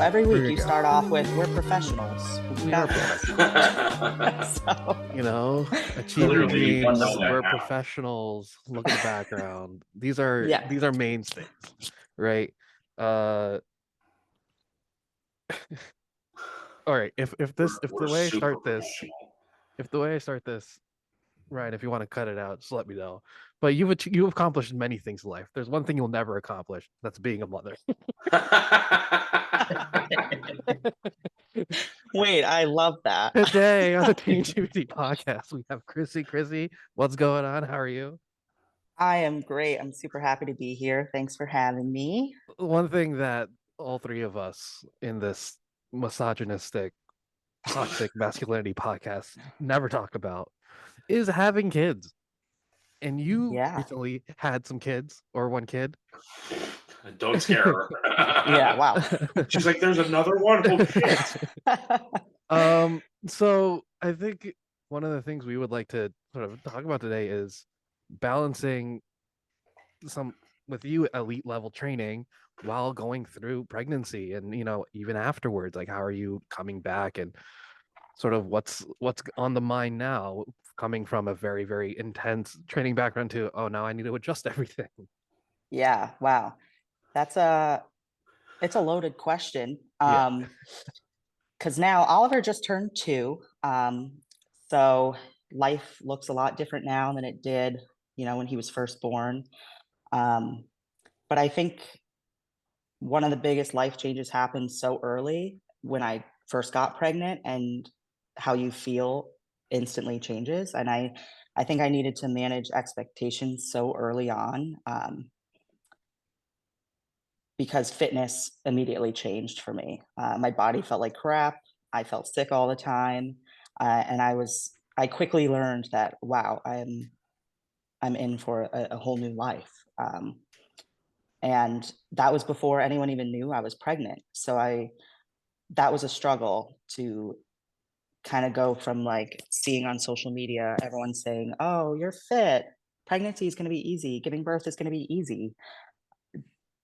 every There week you you go. start off with, we're professionals. We are professionals. So, You know, achievement Clearly, you dreams. know that We're now. professionals. Look at the background. These yeah. are mainstays, right? Uh, all right. If We're the way I super start this, professional. if the way I start this, right? If you want to cut it out, just let me know. But you've accomplished many things in life. There's one thing you'll never accomplish. That's being a mother. Wait, I love that. Today on the Team GPT podcast, we have Chrissy. Chrissy, what's going on? How are you? I am great. I'm super happy to be here. Thanks for having me. One thing that all three of us in this misogynistic, toxic masculinity podcast never talk about is having kids. And you Yeah. recently had some kids or one kid. Don't scare her. Yeah. Wow. She's like, there's another one? Oh, shit. So I think one of the things we would like to sort of talk about today is balancing some with you elite level training while going through pregnancy and even afterwards, like how are you coming back and sort of what's on the mind now, coming from a very very intense training background to, oh, now I need to adjust everything. Yeah. Wow. It's a loaded question. Yeah. Because now Oliver just turned 2. So life looks a lot different now than it did, when he was first born. But I think one of the biggest life changes happened so early when I first got pregnant, and how you feel instantly changes. And I think I needed to manage expectations so early on, because fitness immediately changed for me. My body felt like crap. I felt sick all the time, and I quickly learned that, wow, I'm in for a whole new life. And that was before anyone even knew I was pregnant. So that was a struggle to kind of go from like seeing on social media everyone saying, "Oh, you're fit. Pregnancy is going to be easy. Giving birth is going to be easy."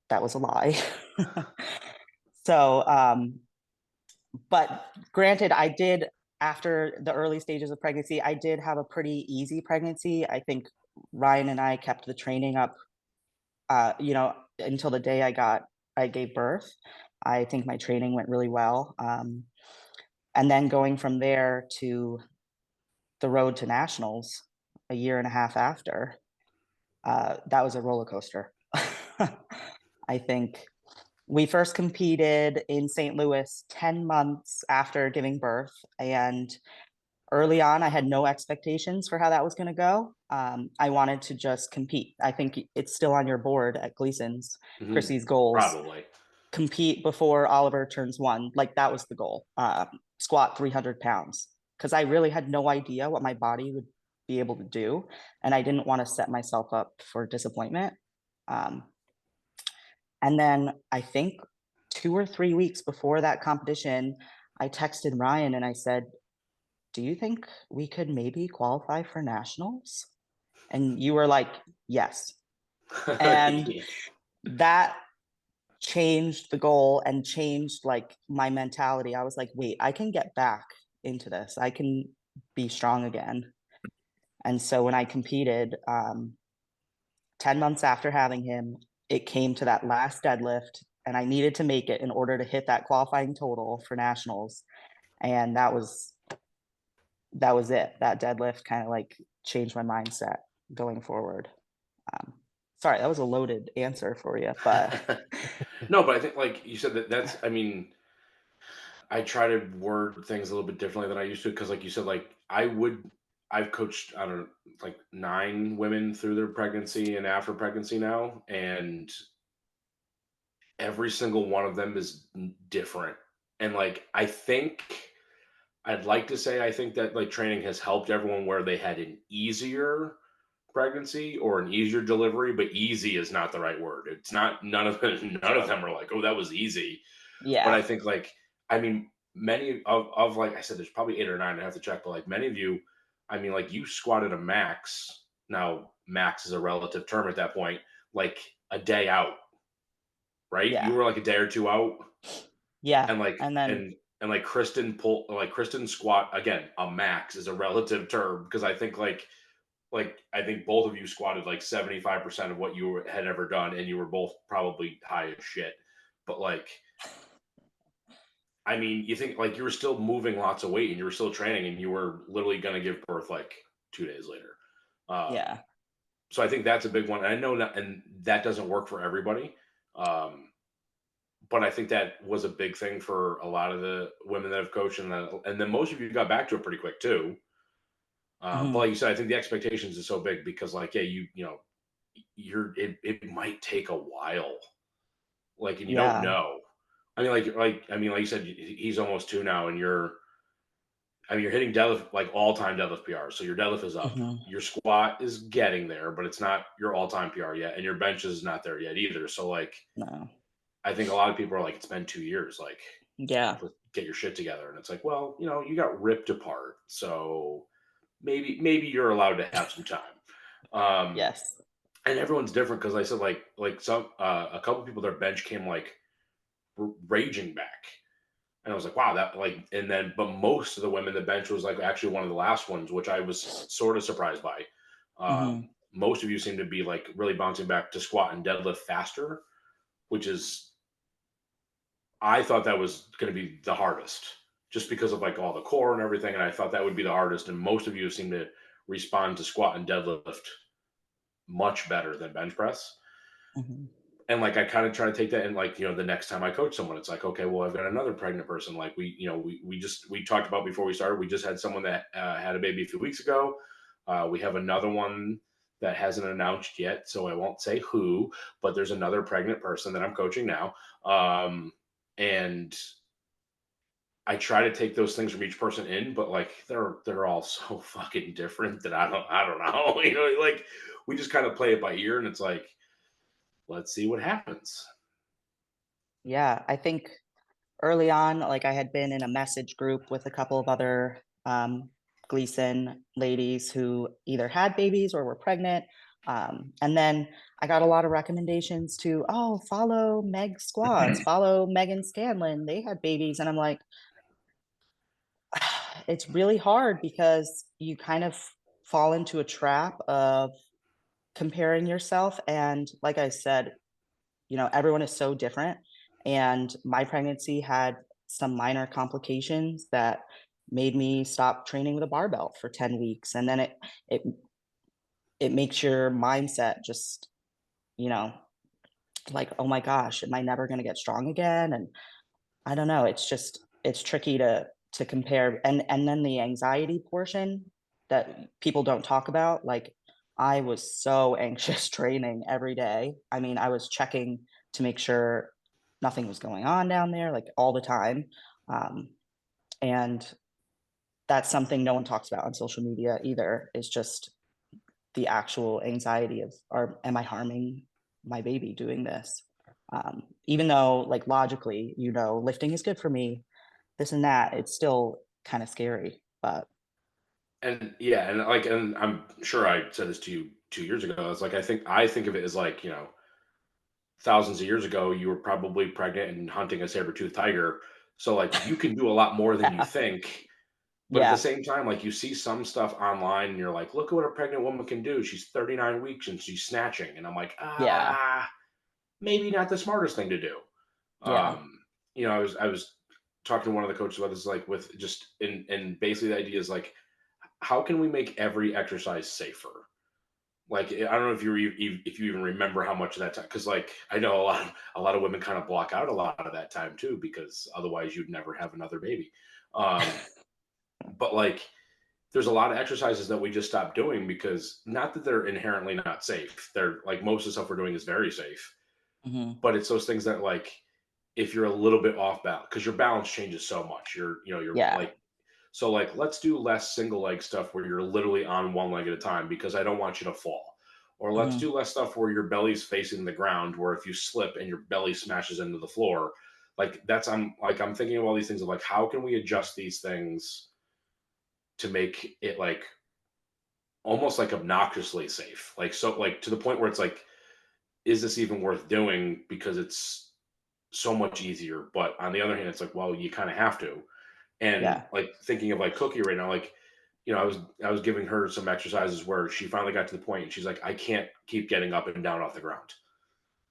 That was a lie. So, but granted, I did, after the early stages of pregnancy, I did have a pretty easy pregnancy. I think Ryan and I kept the training up, until the day I gave birth. I think my training went really well. And then going from there to the road to nationals a year and a half after, that was a roller coaster. I think we first competed in St. Louis 10 months after giving birth. And early on, I had no expectations for how that was going to go. I wanted to just compete. I think it's still on your board at Gleason's, Chrissy's goals. Probably. Compete before Oliver turns 1. Like, that was the goal. Squat 300 pounds. Because I really had no idea what my body would be able to do. And I didn't want to set myself up for disappointment. And then I think 2 or 3 weeks before that competition, I texted Ryan and I said, "Do you think we could maybe qualify for nationals?" And you were like, "Yes." And that changed the goal and changed like my mentality. I was like, wait, I can get back into this. I can be strong again. And so when I competed, 10 months after having him, it came to that last deadlift, and I needed to make it in order to hit that qualifying total for nationals. And that was it. That deadlift kind of like changed my mindset going forward. Sorry, that was a loaded answer for you, but No, but I think like you said that's, I mean, I try to word things a little bit differently than I used to, because like you said, like I've coached, I don't know, like 9 women through their pregnancy and after pregnancy now, and every single one of them is different. And like I'd like to say I think that like training has helped everyone where they had an easier pregnancy or an easier delivery, but easy is not the right word. It's not, none of them are like, oh, that was easy. But yeah. I think like, I mean, many of like I said, there's probably 8 or 9. I have to check, but like many of you, I mean, like you squatted a max. Now, max is a relative term at that point, like a day out, right? Yeah. You were like a day or 2 out. Yeah, And like and then and like Kristen squat again, a max is a relative term because I think both of you squatted like 75% of what had ever done, and you were both probably high as shit. But like, I mean, you think like you were still moving lots of weight and you were still training and you were literally going to give birth like 2 days later. Um, yeah. so I think that's a big one. I know that, and that doesn't work for everybody. Um, but I think that was a big thing for a lot of the women that have coached, and then most of you got back to it pretty quick too. But Mhm. like you said, I think the expectations is so big because like, yeah, it might take a while, like, and you don't Yeah. know. I mean, like you said, he's almost 2 now, and you're hitting deadlift like all-time deadlift PR. So your deadlift is up. Mhm. Your squat is getting there, but it's not your all-time PR yet, and your bench is not there yet either. So like, No. I think a lot of people are like, it's been 2 years, like, Yeah. get your shit together, and it's like, well, you got ripped apart, so maybe you're allowed to have some time. Um, Yes. and everyone's different because I said like some a couple people their bench came like raging back, and I was like, wow, that like, and then but most of the women the bench was like actually one of the last ones, which I was sort of surprised by. Mhm. Most of you seem to be like really bouncing back to squat and deadlift faster, which is I thought that was going to be the hardest, just because of like all the core and everything, and I thought that would be the hardest. And most of you seem to respond to squat and deadlift much better than bench press. Mhm. And like I kind of try to take that, and like the next time I coach someone, it's like, okay, well, I've got another pregnant person. Like we talked about before we started. We just had someone that had a baby a few weeks ago. We have another one that hasn't announced yet, so I won't say who. But there's another pregnant person that I'm coaching now, and I try to take those things from each person in, but like they're all so fucking different that I don't know. Like we just kind of play it by ear, and it's like, let's see what happens. Yeah, I think early on, like, I had been in a message group with a couple of other, Gleason ladies who either had babies or were pregnant, and then I got a lot of recommendations to, "Oh, follow Meg Squads, follow Megan Scanlon, they had babies," and I'm like, it's really hard because you kind of fall into a trap of comparing yourself, and like I said, everyone is so different. And my pregnancy had some minor complications that made me stop training with a barbell for 10 weeks. And then it it makes your mindset just, you know, like, oh my gosh, am I never gonna get strong again? And I don't know, it's tricky to compare. And then the anxiety portion that people don't talk about, like I was so anxious training every day. I mean, I was checking to make sure nothing was going on down there, like all the time. Um, and that's something no one talks about on social media either, is just the actual anxiety of, am I harming my baby doing this? Even though like logically, lifting is good for me, this and that, it's still kind of scary. But And yeah, and I'm sure I said this to you 2 years ago. It's like I think of it as like thousands of years ago, you were probably pregnant and hunting a saber-toothed tiger. So like you can do a lot more than you think. But at the yeah, same time, like you see some stuff online and you're like, look at what a pregnant woman can do. She's 39 weeks and she's snatching. And I'm like, yeah, maybe not the smartest thing to do. yeah, Um, I was talking to one of the coaches about this, like with just and basically the idea is like, how can we make every exercise safer? Like I don't know if you even remember how much of that time, because like I know a lot of women kind of block out a lot of that time too, because otherwise you'd never have another baby. Um, but like there's a lot of exercises that we just stopped doing because not that they're inherently not safe. They're like most of the stuff we're doing is very safe, hmm, but it's those things that like if you're a little bit off balance because your balance changes so much. You're yeah, like so like let's do less single leg stuff where you're literally on one leg at a time because I don't want you to fall. Or let's hmm, do less stuff where your belly's facing the ground where if you slip and your belly smashes into the floor, like I'm thinking of all these things of like how can we adjust these things to make it like almost like obnoxiously safe. Like so like to the point where it's like, is this even worth doing? Because it's so much easier. But on the other hand, it's like, well, you kind of have to. And Yeah. like thinking of like Cookie right now, like, you know, I was giving her some exercises where she finally got to the point and she's like, I can't keep getting up and down off the ground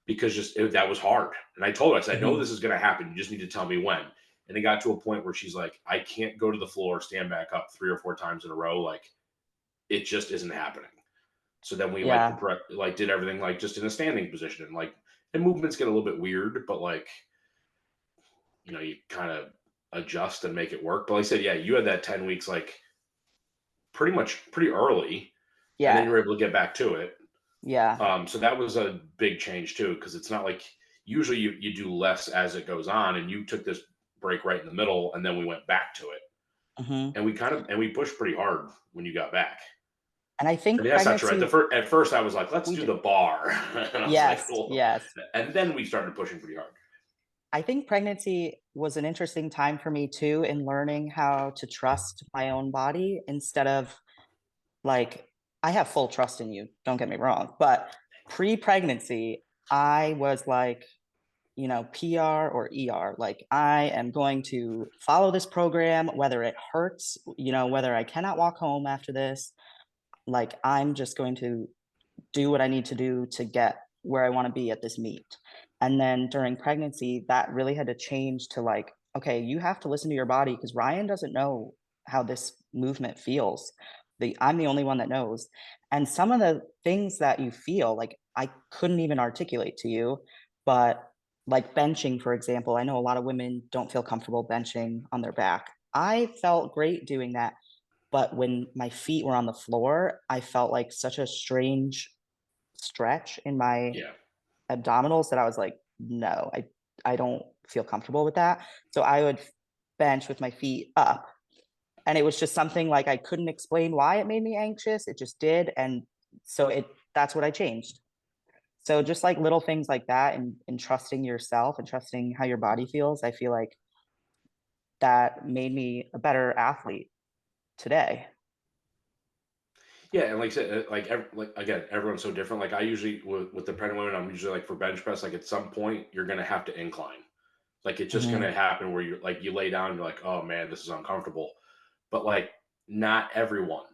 because that was hard. And I told her, I said, I know Mhm. this is going to happen. You just need to tell me when. And it got to a point where she's like, I can't go to the floor, stand back up 3 or 4 times in a row. Like it just isn't happening. So then we like Yeah. like did everything like just in a standing position and like and movements get a little bit weird, but like you kind of adjust and make it work. But like I said, yeah, you had that 10 weeks like pretty early, and then you Yeah. were able to get back to it. Yeah. So that was a big change too, because it's not like usually you do less as it goes on, and you took this break right in the middle, and then we went back to it, Mhm. and we pushed pretty hard when you got back. And I I think mean, that's not true. pregnancy At first, I was like, let's we do d the bar, and I was like, yes, well, yes. and then we started pushing pretty hard. I think pregnancy was an interesting time for me too in learning how to trust my own body instead of like I have full trust in you, don't get me wrong, but pre-pregnancy, I was like, PR or ER, like I am going to follow this program whether it hurts, whether I cannot walk home after this, like I'm just going to do what I need to do to get where I want to be at this meet. And then during pregnancy, that really had to change to like, okay, you have to listen to your body because Ryan doesn't know how this movement feels. I'm the only one that knows. And some of the things that you feel, like I couldn't even articulate to you, but like benching, for example, I know a lot of women don't feel comfortable benching on their back. I felt great doing that. But when my feet were on the floor, I felt like such a strange stretch in my Yeah. abdominals that I was like, "No, I don't feel comfortable with that." So I would bench with my feet up, and it was just something like I couldn't explain why it made me anxious, it just did, and so that's what I changed. So just like little things like that and trusting yourself and trusting how your body feels, I feel like that made me a better athlete today. Yeah, and like I said, like again, everyone's so different. Like I usually with the pregnant women, I'm usually like for bench press. Like at some point, you're gonna have to incline. Like it's just gonna Mhm, happen where you're like you lay down, you're like, oh man, this is uncomfortable. But like not everyone.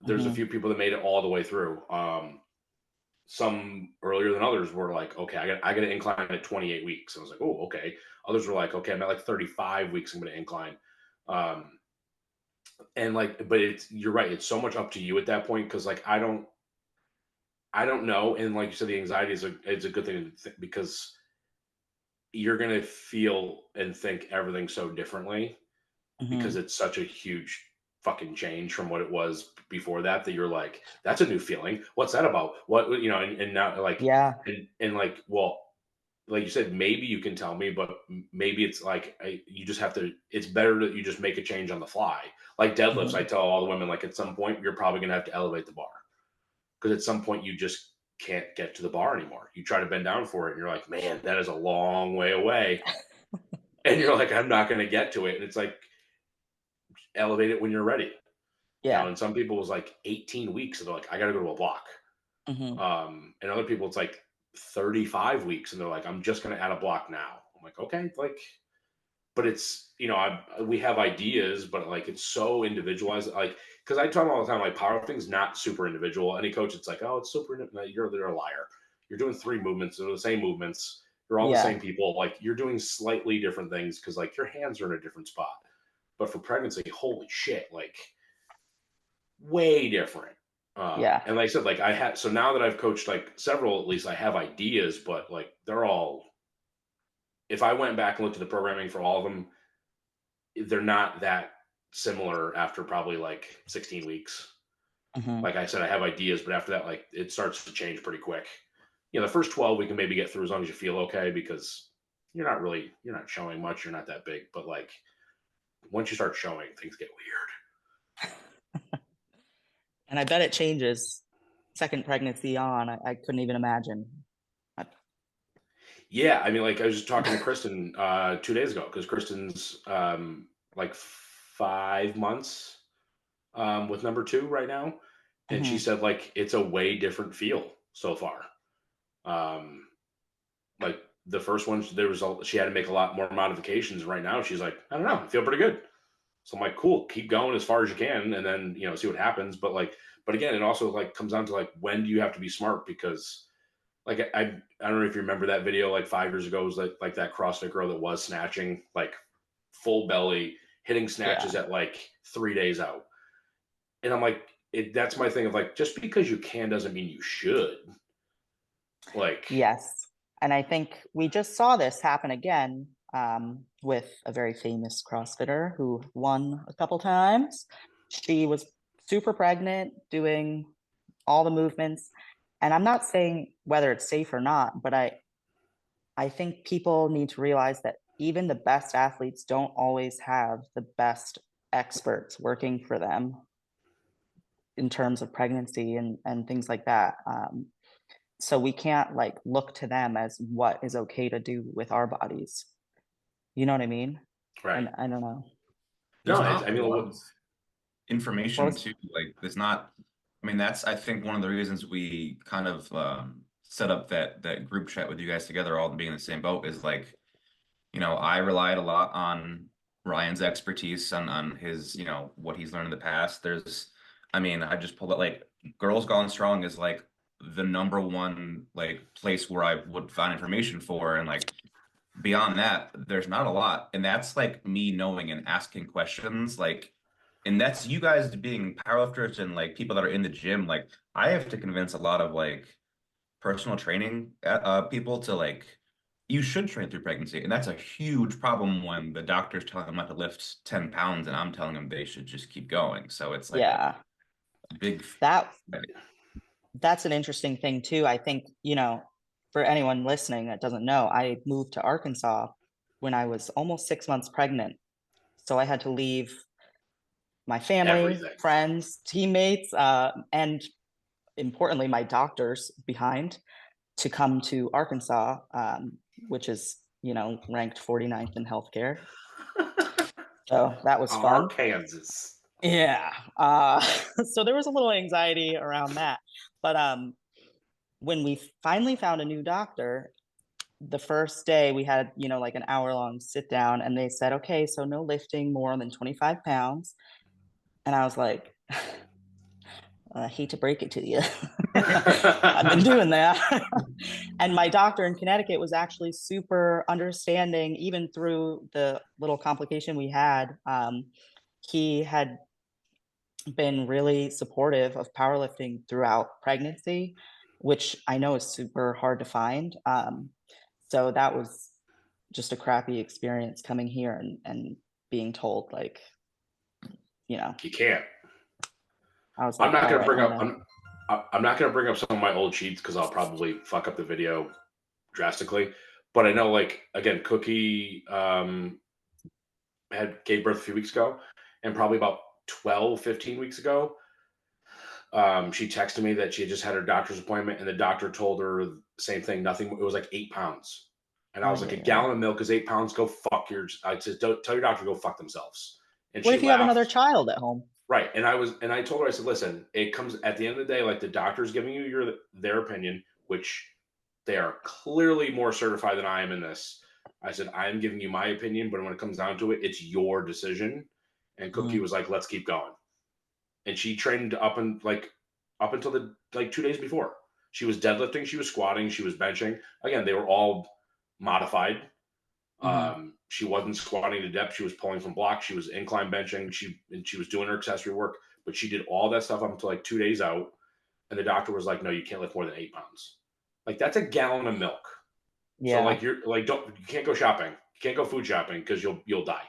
There's a mhm, few people that made it all the way through. Some earlier than others were like, okay, I got to incline at 28 weeks. I was like, oh, okay. Others were like, okay, I'm at like 35 weeks. I'm going to incline. Um, and like, but you're right. It's so much up to you at that point because like I don't know. And like you said, the anxiety is a good thing because you're gonna feel and think everything so differently because mhm. it's such a huge fucking change from what it was before that you're like, that's a new feeling. What's that about? And now like Yeah, and like, well, like you said, maybe you can tell me, but maybe it's like you just have to. It's better that you just make a change on the fly. Like deadlifts, I mhm. tell all the women like at some point you're probably gonna have to elevate the bar because at some point you just can't get to the bar anymore. You try to bend down for it, and you're like, man, that is a long way away, and you're like, I'm not gonna get to it, and it's like elevate it when you're ready. Yeah, And some people it was like 18 weeks, and they're like, I got to go to a block. mhm. And other people it's like 35 weeks, and they're like, I'm just gonna add a block now. I'm like, okay, like but it's we have ideas, but like it's so individualized. Like because I talk all the time, like powerlifting's not super individual. Any coach, it's like, oh, it's super. No, you're a liar. You're doing three movements. They're the same movements. You're all the Yeah, same people. Like you're doing slightly different things because like your hands are in a different spot. But for pregnancy, holy shit, like way different. yeah, And like I said, like I had so now that I've coached like several, at least I have ideas, but like they're all. If I went back and looked at the programming for all of them, they're not that similar after probably like 16 weeks. mhm. Like I said, I have ideas, but after that, like it starts to change pretty quick. The first 12 we can maybe get through as long as you feel okay because you're not showing much, you're not that big. But like once you start showing, things get weird. And I bet it changes second pregnancy on, I couldn't even imagine. I Yeah, I mean, like I was just talking to Kristen 2 days ago because Kristen's like 5 months with number two right now, and she mhm, said like it's a way different feel so far. Um, like the first one, she had to make a lot more modifications. Right now, she's like, I don't know, I feel pretty good. So I'm like, cool, keep going as far as you can, and then see what happens. But again, it also like comes down to like, when do you have to be smart? Because like I don't know if you remember that video like 5 years ago. It was like that CrossFit girl that was snatching like full belly, hitting snatches Yeah. at like 3 days out. And I'm like, that's my thing of like, just because you can doesn't mean you should. Like, Yes. And I think we just saw this happen again with a very famous CrossFitter who won a couple times. She was super pregnant, doing all the movements. And I'm not saying whether it's safe or not, but I think people need to realize that even the best athletes don't always have the best experts working for them in terms of pregnancy and things like that. So we can't like look to them as what is okay to do with our bodies. You know what I mean? right. And I don't know. No, There's I not a mean, lot of information was- too. Like there's not, I mean, that's I think one of the reasons we kind of set up that group chat with you guys together, all being in the same boat, is like, I relied a lot on Ryan's expertise on his, what he's learned in the past. I mean, I just pulled it like Girls Gone Strong is like the number one like place where I would find information for, and like beyond that, there's not a lot. And that's like me knowing and asking questions, like, and that's you guys being powerlifters and like people that are in the gym. Like, I have to convince a lot of like personal training people to like, you should train through pregnancy. And that's a huge problem when the doctor's telling them not to lift 10 pounds and I'm telling them they should just keep going. So it's like Yeah, a big, that's an interesting thing too. I think, for anyone listening that doesn't know, I moved to Arkansas when I was almost 6 months pregnant. So I had to leave my family, everything. friends, teammates, and importantly, my doctors behind to come to Arkansas, which is, ranked 49th in healthcare. So that was fun. Arkansas. Yeah. So there was a little anxiety around that. But when we finally found a new doctor, the first day we had, like an hour-long sit down, and they said, okay, so no lifting more than 25 pounds. And I was like, I hate to break it to you. I've been doing that. And my doctor in Connecticut was actually super understanding, even through the little complication we had. He had been really supportive of powerlifting throughout pregnancy, which I know is super hard to find. So that was just a crappy experience coming here and being told, like, You can't. I was I'm like, not all going to right, bring I'm up. gonna. I'm not going to bring up some of my old cheats because I'll probably fuck up the video drastically. But I know, like, again, Cookie gave birth a few weeks ago, and probably about 12, 15 weeks ago, she texted me that she had just had her doctor's appointment, and the doctor told her the same thing. Nothing. It was like 8 pounds, and I was like, Yeah. a gallon of milk is 8 pounds. Go fuck I said, don't tell your doctor to go fuck themselves. And What she if you have another laughed. child at home? Right. And I told her, I said, listen, it comes at the end of the day, like the doctor's giving you their opinion, which they are clearly more certified than I am in this. I said, I am giving you my opinion, but when it comes down to it, it's your decision. And Cookie was like, let's keep going. And she trained up until the like 2 days before. She was deadlifting, she was squatting, she was benching. Again, they were all modified. She wasn't squatting to depth. She was pulling from blocks. She was incline benching. She was doing her accessory work, but she did all that stuff up until like 2 days out. And the doctor was like, no, you can't lift more than 8 pounds. Like, that's a gallon of milk. Yeah. So like, you can't go shopping. You can't go food shopping because you'll die.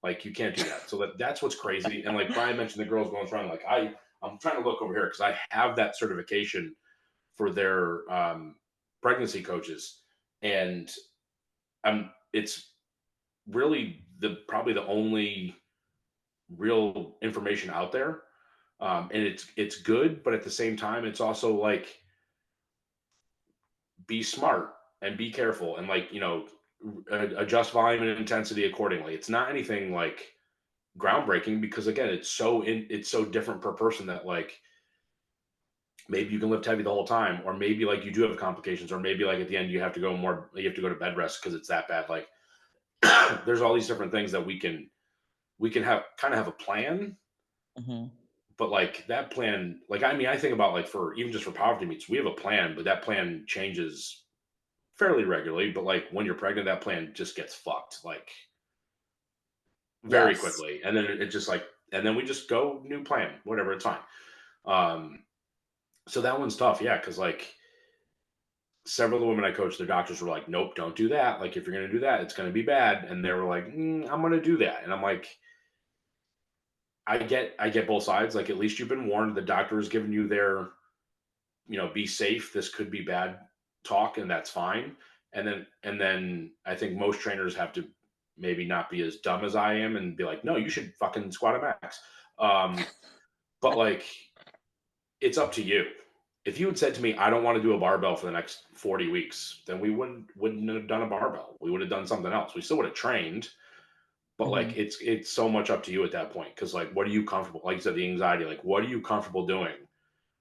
Like, you can't do that. So that's what's crazy. And like Brian mentioned, the Girls Going Strong. Like, I'm trying to look over here because I have that certification for their pregnancy coaches, and it's really probably the only real information out there. And it's good, but at the same time, it's also like, be smart and be careful, and like, adjust volume and intensity accordingly. It's not anything like groundbreaking because again, it's so different per person that like maybe you can lift heavy the whole time, or maybe like you do have complications, or maybe like at the end you have to go to bed rest because it's that bad. Like there's all these different things that we can have kind of have a plan, Mhm. but like that plan, like I mean, I think about like for even just for poverty meets, we have a plan, but that plan changes fairly regularly. But like when you're pregnant, that plan just gets fucked like very Yes. quickly, and then it just like, and then we just go new plan, whatever, it's fine. Um, so that one's tough, yeah, because like several of the women I coached, their doctors were like, "Nope, don't do that. Like if you're gonna do that, it's gonna be bad." And they were like, "I'm gonna do that," and I'm like, I get both sides. Like at least you've been warned. The doctor has given you their, be safe. This could be bad talk, and that's fine. And then I think most trainers have to maybe not be as dumb as I am and be like, no, you should fucking squat a max. But like, it's up to you. If you had said to me, I don't want to do a barbell for the next 40 weeks, then we wouldn't have done a barbell. We would have done something else. We still would have trained, but like Mhm. it's so much up to you at that point. Cause like what are you comfortable? Like you said, the anxiety, like what are you comfortable doing?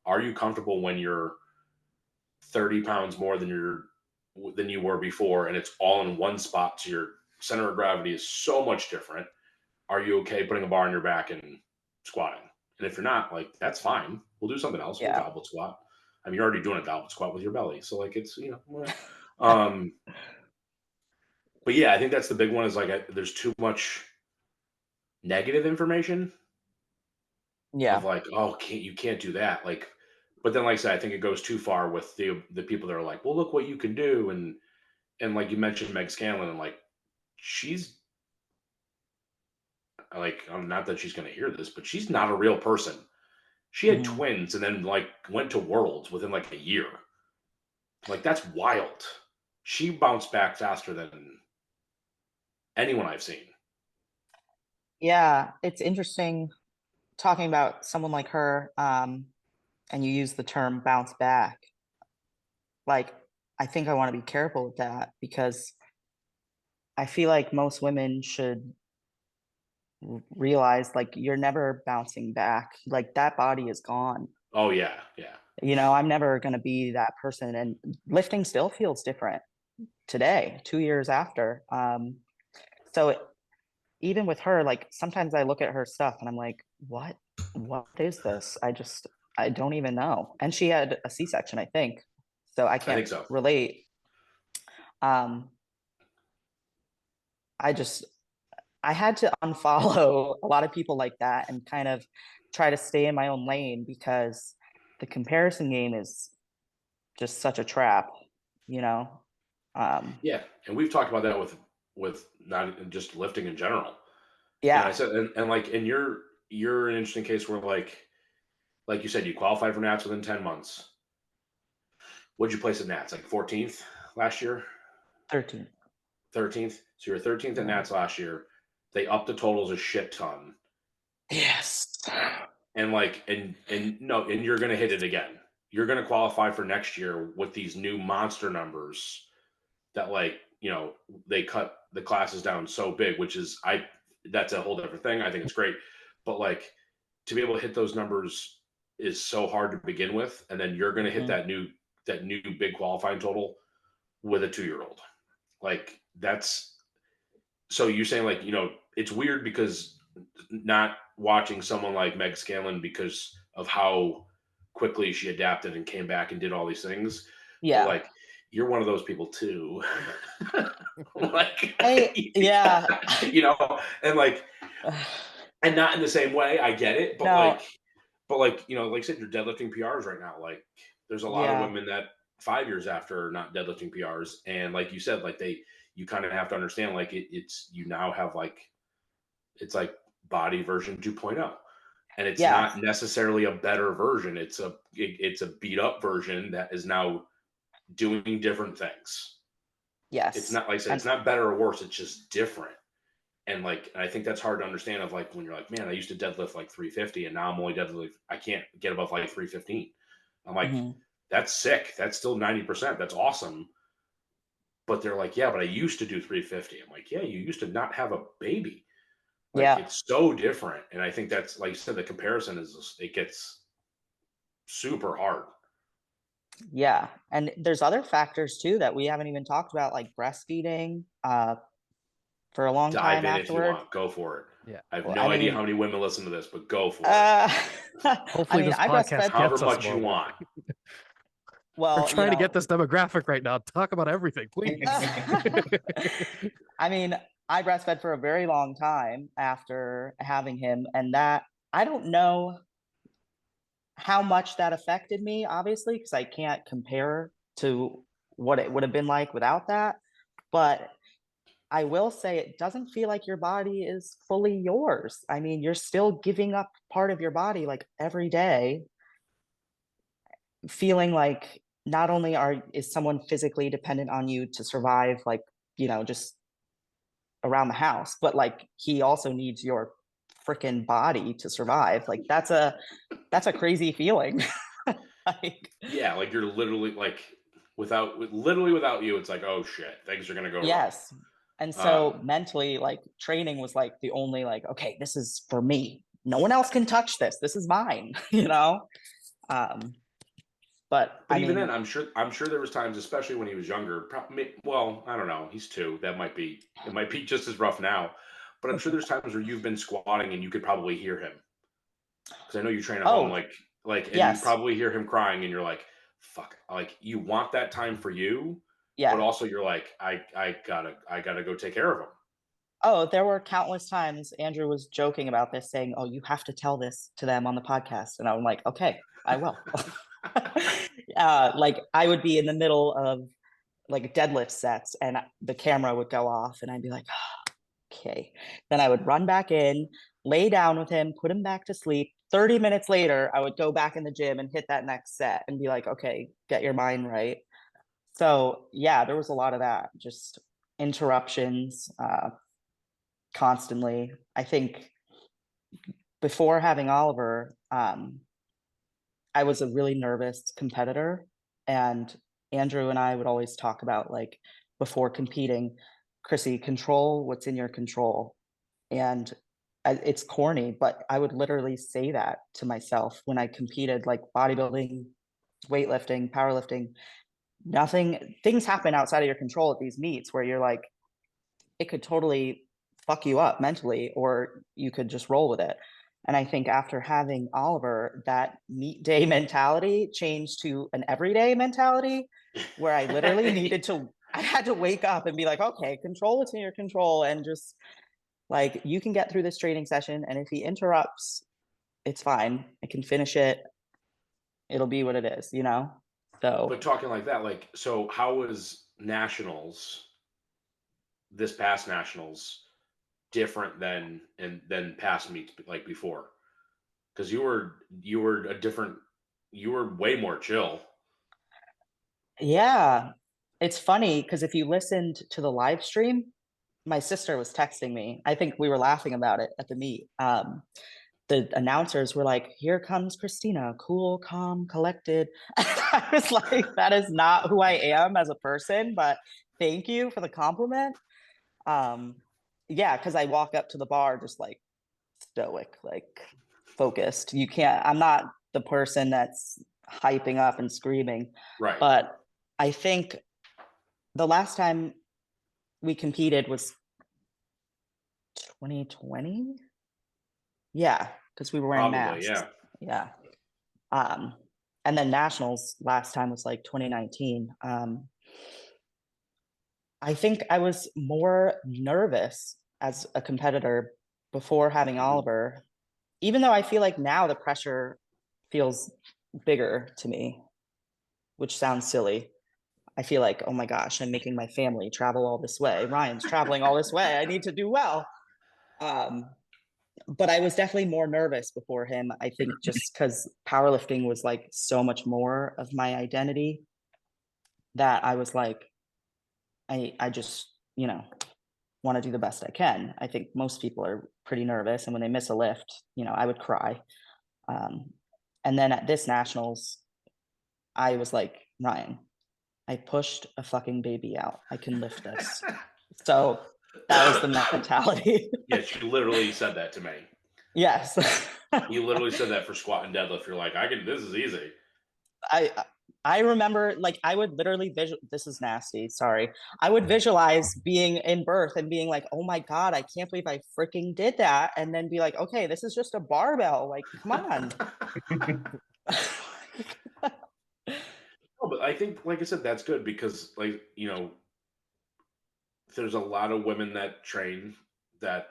Are you comfortable when you're 30 pounds more than you were before and it's all in one spot, so your center of gravity is so much different? Are you okay putting a bar on your back and squatting? And if you're not, like that's fine. We'll do something else. We'll Yeah. goblet squat. I mean, you're already doing a goblet squat with your belly, so like it's um. But yeah, I think that's the big one. Is like there's too much negative information of Yeah. like, oh, you can't do that. Like, but then like I said, I think it goes too far with the people that are like, well, look what you can do, and like you mentioned Meg Scanlon, and like she's like, not that she's going to hear this, but she's not a real person. She had Mhm. twins and then like went to Worlds within like a year. Like that's wild. She bounced back faster than anyone I've seen. Yeah, it's interesting talking about someone like her, and you use the term bounce back. Like, I think I want to be careful with that because I feel like most women should realize like you're never bouncing back. Like that body is gone. Oh yeah, yeah, I'm never going to be that person. And lifting still feels different today, 2 years after. So even with her, like sometimes I look at her stuff and I'm like, what is this? I don't even know. And she had a C-section, I think. So I I can't think so. relate. Um, I just, I had to unfollow a lot of people like that and kind of try to stay in my own lane because the comparison game is just such a trap, you know? Um, Yeah, and we've talked about that with not just lifting in general. And I yeah, said, and like, and you're an interesting case where like you said, you qualified for Nats within 10 months. What'd you place at Nats? Like 14th last year, 13. 13th. So you're 13th at Yeah. Nats last year. They upped the totals a shit ton. Yes. And like and no, and you're gonna hit it again. You're gonna qualify for next year with these new monster numbers that like, they cut the classes down so big, which is that's a whole different thing. I think it's great. But like to be able to hit those numbers is so hard to begin with. And then you're gonna hit Mhm. that new big qualifying total with a 2-year old. Like that's so you're saying like, it's weird because not watching someone like Meg Scanlon because of how quickly she adapted and came back and did all these things. But Yeah. like you're one of those people too. Like Yeah. and like and not in the same way, I get it, but No, like like I said, you're deadlifting PRs right now. Like there's a lot of yeah. women that 5 years after are not deadlifting PRs. And like you said, like you kind of have to understand like it's you now have like it's like body version 2.0, and it's Yeah. not necessarily a better version. It's a beat up version that is now doing different things. It's Yes. not like I said, And it's not better or worse, it's just different. And like and I think that's hard to understand of like when you're like, man, I used to deadlift like 350 and now I'm only deadlift, I can't get above like 315. I'm like, mhm. that's sick. That's still 90%. That's awesome. But they're like, yeah, but I used to do 350. I'm like, yeah, you used to not have a baby. Like Yeah. it's so different. And I think that's like you said, the comparison is it gets super hard. Yeah. And there's other factors too that we haven't even talked about, like breastfeeding for a long Dive time in if you afterward. want. Go for it. Yeah. I have Well, no I idea mean, how many women listen to this, but go for it. I Hopefully mean, this I podcast breastfed. However gets us much more you women. want. We're Well, trying to get this demographic right now. Talk about everything, please. I mean, I breastfed for a very long time after having him, and that I don't know how much that affected me, obviously, because I can't compare to what it would have been like without that. But I will say it doesn't feel like your body is fully yours. I mean, you're still giving up part of your body like every day, feeling like not only is someone physically dependent on you to survive, like, just around the house, but like he also needs your freaking body to survive. Like that's a crazy feeling. Like, Yeah, like you're literally like without you, it's like, oh shit, things are gonna go wrong. yes. And so Um, mentally, like training was like the only like, okay, this is for me. No one else can touch this. This is mine, Um, but but I even then, mean, I'm sure there was times, especially when he was younger. Well, I don't know. He's 2. It might be just as rough now. But I'm sure there's times where you've been squatting and you could probably hear him, because I know you train at home, oh, and you yes. probably hear him crying, and you're like, fuck, like you want that time for you, but Yeah. also you're like, I gotta go take care of him. Oh, there were countless times Andrew was joking about this, saying, "Oh, you have to tell this to them on the podcast." And I'm like, "Okay, I will." Like I would be in the middle of like deadlift sets, and the camera would go off, and I'd be like, "Okay." Then I would run back in, lay down with him, put him back to sleep. 30 minutes later, I would go back in the gym and hit that next set and be like, "Okay, get your mind right." So yeah, there was a lot of that, just interruptions. Constantly. I think before having Oliver, I was a really nervous competitor, and Andrew and I would always talk about like before competing, Chrissy, control what's in your control. And it's corny, but I would literally say that to myself when I competed, like bodybuilding, weightlifting, powerlifting. Things happen outside of your control at these meets where you're like, it could totally fuck you up mentally, or you could just roll with it. And I think after having Oliver, that meet day mentality changed to an everyday mentality where I literally I had to wake up and be like, okay, control what's in your control, and just like, you can get through this training session. And if he interrupts, it's fine. I can finish it. It'll be what it is, But So, talking like that, like, so how was nationals, this past nationals, different than past meets like before? Because you were a different, you were way more chill. yeah, it's funny because if you listened to the live stream, my sister was texting me. I think we were laughing about it at the meet. The announcers were like, "Here comes Christina, cool, calm, collected." I was like, "That is not who I am as a person," but thank you for the compliment. Um, yeah, because I walk up to the bar just like stoic, like focused. You can't. I'm not the person that's hyping up and screaming, Right. but I think the last time we competed was 2020. Yeah, because we were wearing Probably, masks. yeah. Yeah. Um, and then nationals last time was like 2019. I think I was more nervous as a competitor before having Mhm. Oliver, even though I feel like now the pressure feels bigger to me, which sounds silly. I feel like, oh my gosh, I'm making my family travel all this way. Ryan's traveling all this way. I need to do well. Um, but I was definitely more nervous before him. I think just because powerlifting was like so much more of my identity, that I was like, I just, want to do the best I can. I think most people are pretty nervous, and when they miss a lift, I would cry. Um, and then at this nationals, I was like, Ryan, I pushed a fucking baby out. I can lift this. So that was the mentality. Yeah, she literally said that to me. Yes. You literally said that for squat and deadlift. You're like, this is easy. I remember, like, I would literally this is nasty, sorry. I would visualize being in birth and being like, oh my God, I can't believe I freaking did that. And then be like, okay, this is just a barbell. Like, come on. No, but I think, like I said, that's good because, like, there's a lot of women that train that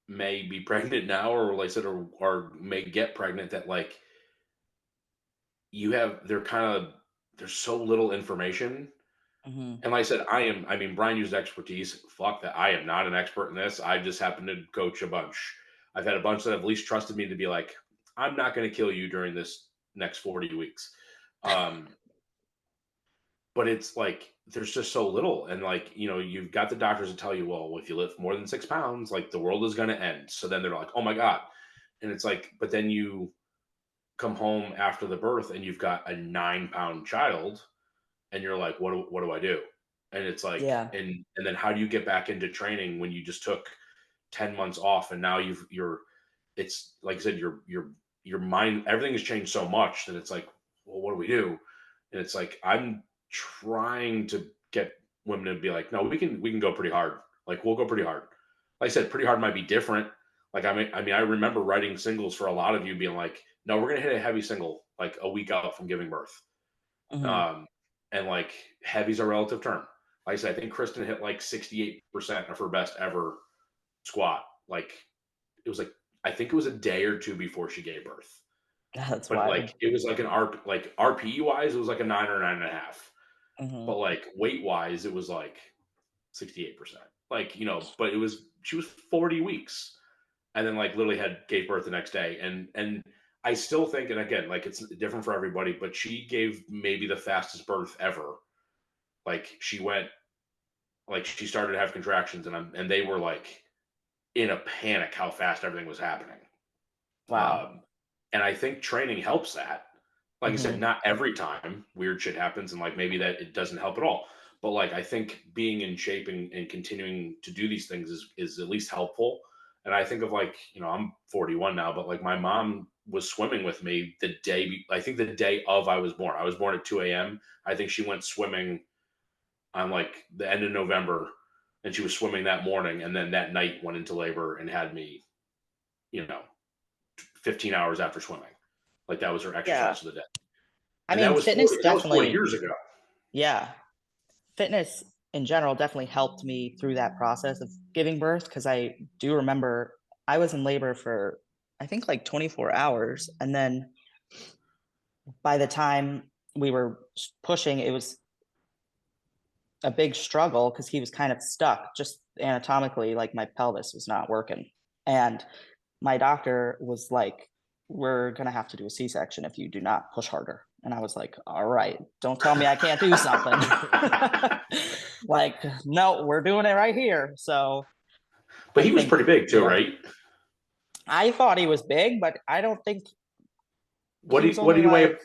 may be pregnant now, or like I said, or may get pregnant that like there's so little information. Mhm. And like I said, I mean, Brian used expertise. Fuck that. I am not an expert in this. I just happen to coach a bunch. I've had a bunch that have at least trusted me to be like, I'm not going to kill you during this next 40 weeks. But it's like there's just so little, and like you've got the doctors to tell you, well, if you lift more than 6 pounds, like the world is going to end. So then they're like, oh my God. And it's like, but then you come home after the birth and you've got a 9-pound child, and you're like, what do I do? And it's like, Yeah. and then how do you get back into training when you just took 10 months off, and now it's like I said, your mind, everything has changed so much that it's like, well, what do we do? And it's like, I'm trying to get women to be like, no, we can go pretty hard. Like, we'll go pretty hard. Like I said, pretty hard might be different. Like, I mean, I remember writing singles for a lot of you being like, no, we're going to hit a heavy single like a week out from giving birth. Mhm. And like, heavy's a relative term. Like I said, I think Kristen hit like 68% of her best ever squat. Like, it was like, I think it was a day or two before she gave birth. That's But wild. like, it was like like RPE wise, it was like a 9 or 9.5. Mhm. But like, weight wise, it was like 68%. Like, but she was 40 weeks, and then like literally gave birth the next day. And I still think, and again, like, it's different for everybody, but she gave maybe the fastest birth ever. Like, she started to have contractions, and they were like in a panic how fast everything was happening. Wow. And I think training helps that. Like I said, Mhm. not every time weird shit happens, and like maybe that it doesn't help at all. But like, I think being in shape and continuing to do these things is at least helpful. And I think of, like, I'm 41 now, but like, my mom was swimming with me I think the day of I was born. I was born at 2 a.m. I think she went swimming on like the end of November, and she was swimming that morning, and then that night went into labor and had me, you know, 15 hours after swimming. Like, that was her Yeah. exercise for the day. I And that mean, was fitness 40 definitely, years ago. yeah. Fitness in general definitely helped me through that process of giving birth, because I do remember I was in labor for, I think, like 24 hours. And then by the time we were pushing, it was a big struggle because he was kind of stuck just anatomically, like my pelvis was not working. And my doctor was like, we're going to have to do a C-section if you do not push harder. And I was like, all right, don't tell me I can't do something. Like, no, we're doing it right here. So But I he was think, pretty big too, yeah, right? I thought he was big, but I don't think he was What only do you weigh? like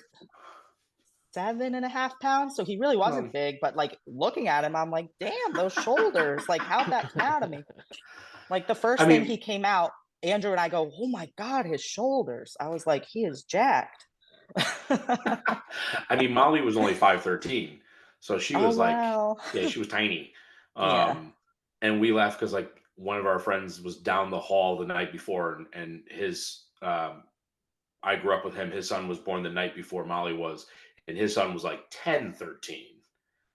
7.5 pounds. So he really wasn't Well, big, but like looking at him, I'm like, damn, those shoulders, like, how'd that come out of me? Like, the I first thing mean, he came out, Andrew and I go, oh my God, his shoulders. I was like, he is jacked. I mean, Molly was only 5'13", so she Oh, was like, wow. yeah, she was tiny. Yeah. And we left because like one of our friends was down the hall the night before, and his I grew up with him. His son was born the night before Molly was, and his son was like 10, 13.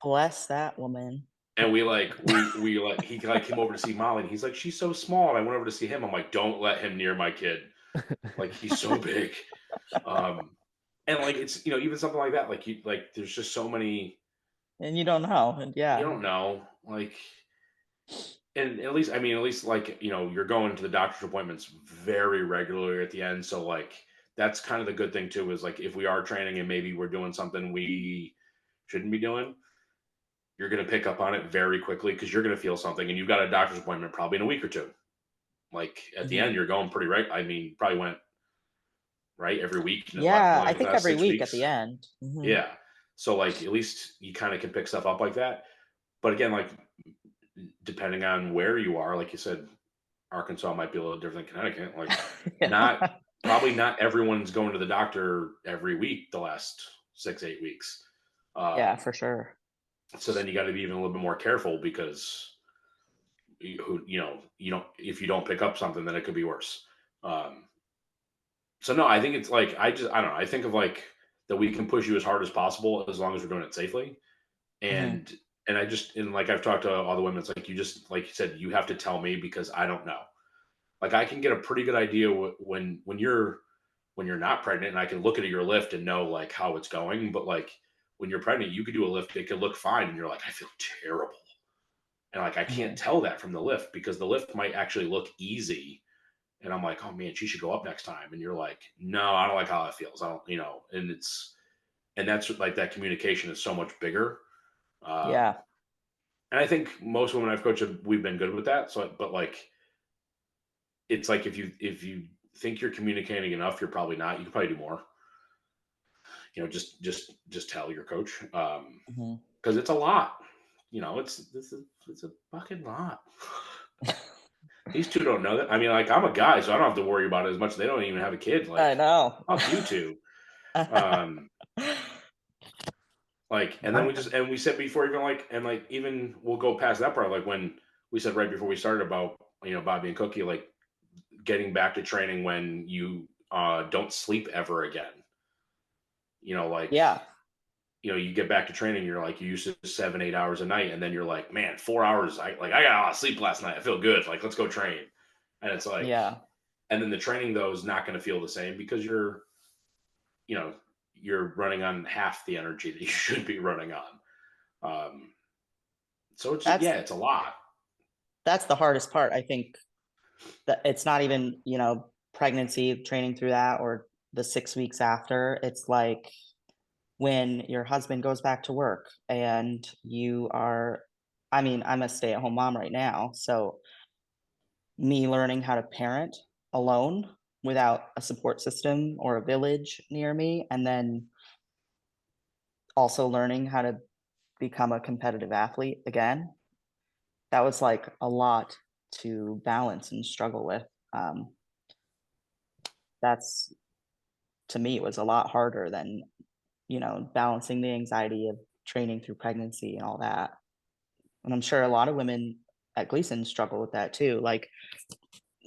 Bless that woman. And we like he like came over to see Molly, and he's like, she's so small. And I went over to see him. I'm like, don't let him near my kid. Like, he's so big. And like, it's, even something like that, like, there's just so many, And you don't know. And you yeah. don't know, like, and at least, I mean, at least, like, you're going to the doctor's appointments very regularly at the end. So like, that's kind of the good thing too, is like, if we are training and maybe we're doing something we shouldn't be doing, you're going to pick up on it very quickly, because you're going to feel something, and you've got a doctor's appointment probably in a week or two. Like, at the Mhm. end, you're going pretty right. I mean, probably went right every week in the Yeah, I like think last every 6 week at weeks. the end. Mhm. Yeah. So like, at least you kind of can pick stuff up like that. But again, like, depending on where you are, like you said, Arkansas might be a little different than Connecticut. Like, Yeah. probably not everyone's going to the doctor every week the last 6, 8 weeks. Yeah, for sure. So then you got to be even a little bit more careful because you don't, if you don't pick up something, then it could be worse. Um, so no, I think it's like, I don't know. I think of like that we can push you as hard as possible as long as we're doing it safely. Mhm. And like I've talked to all the women, it's like you just, like you said, you have to tell me because I don't know. Like I can get a pretty good idea when you're not pregnant, and I can look at your lift and know like how it's going. But like when you're pregnant, you could do a lift, it could look fine, and you're like, I feel terrible, and like I can't Mhm. tell that from the lift because the lift might actually look easy, and I'm like, oh man, she should go up next time, and you're like, no, I don't like how that feels. I don't, and that's like that communication is so much bigger. Um, Yeah. and I think most women I've coached, we've been good with that. So, but like, it's like if you think you're communicating enough, you're probably not. You could probably do more. Just tell your coach, Mhm. because it's a lot. It's a fucking lot. These two don't know that. I mean, like I'm a guy, so I don't have to worry about it as much. They don't even have a kid. I Like, know. fuck you two. Um, like, and then I'm we said before, even like, and like, even we'll go past that part. Like when we said right before we started about Bobby and Cookie, like getting back to training when you don't sleep ever again. Like yeah. you get back to training, you're like, you used to 7, 8 hours a night, and then you're like, man, 4 hours. I got a lot of sleep last night. I feel good. Like, let's go train. And it's like, Yeah. and then the training though is not going to feel the same because you know, you're running on half the energy that you should be running on. Um, so it's just, That's yeah, it's a lot. that's the hardest part, I think, that it's not even, pregnancy, training through that, or the 6 weeks after. It's like when your husband goes back to work and you are I mean, I'm a stay-at-home mom right now, so me learning how to parent alone without a support system or a village near me, and then also learning how to become a competitive athlete again, that was, like, a lot to balance and struggle with. Um, that's to me, it was a lot harder than, balancing the anxiety of training through pregnancy and all that. And I'm sure a lot of women at Gleason struggle with that too, like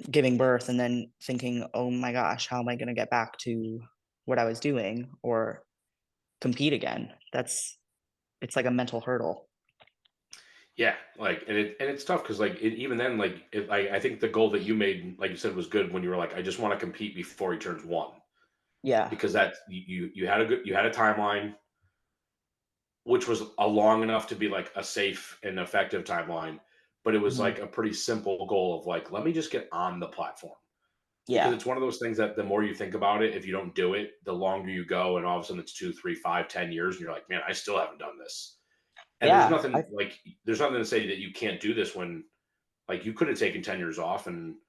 giving birth and then thinking, "Oh my gosh, how am I gonna get back to what I was doing or compete again?" It's like a mental hurdle. Yeah, like, and it's tough because like even then, like I think the goal that you made, like you said, was good when you were like, I just want to compete before he turns one, Yeah. because that's you had a timeline which was a long enough to be like a safe and effective timeline, but it was Mhm. like a pretty simple goal of like, let me just get on the platform. Because Yeah. it's one of those things that the more you think about it, if you don't do it, the longer you go, and all of a sudden it's 2, 3, 5, 10 years, and you're like, man, I still haven't done this. And Yeah. I there's nothing to say that you can't do this when, like, you could have taken 10 years off, and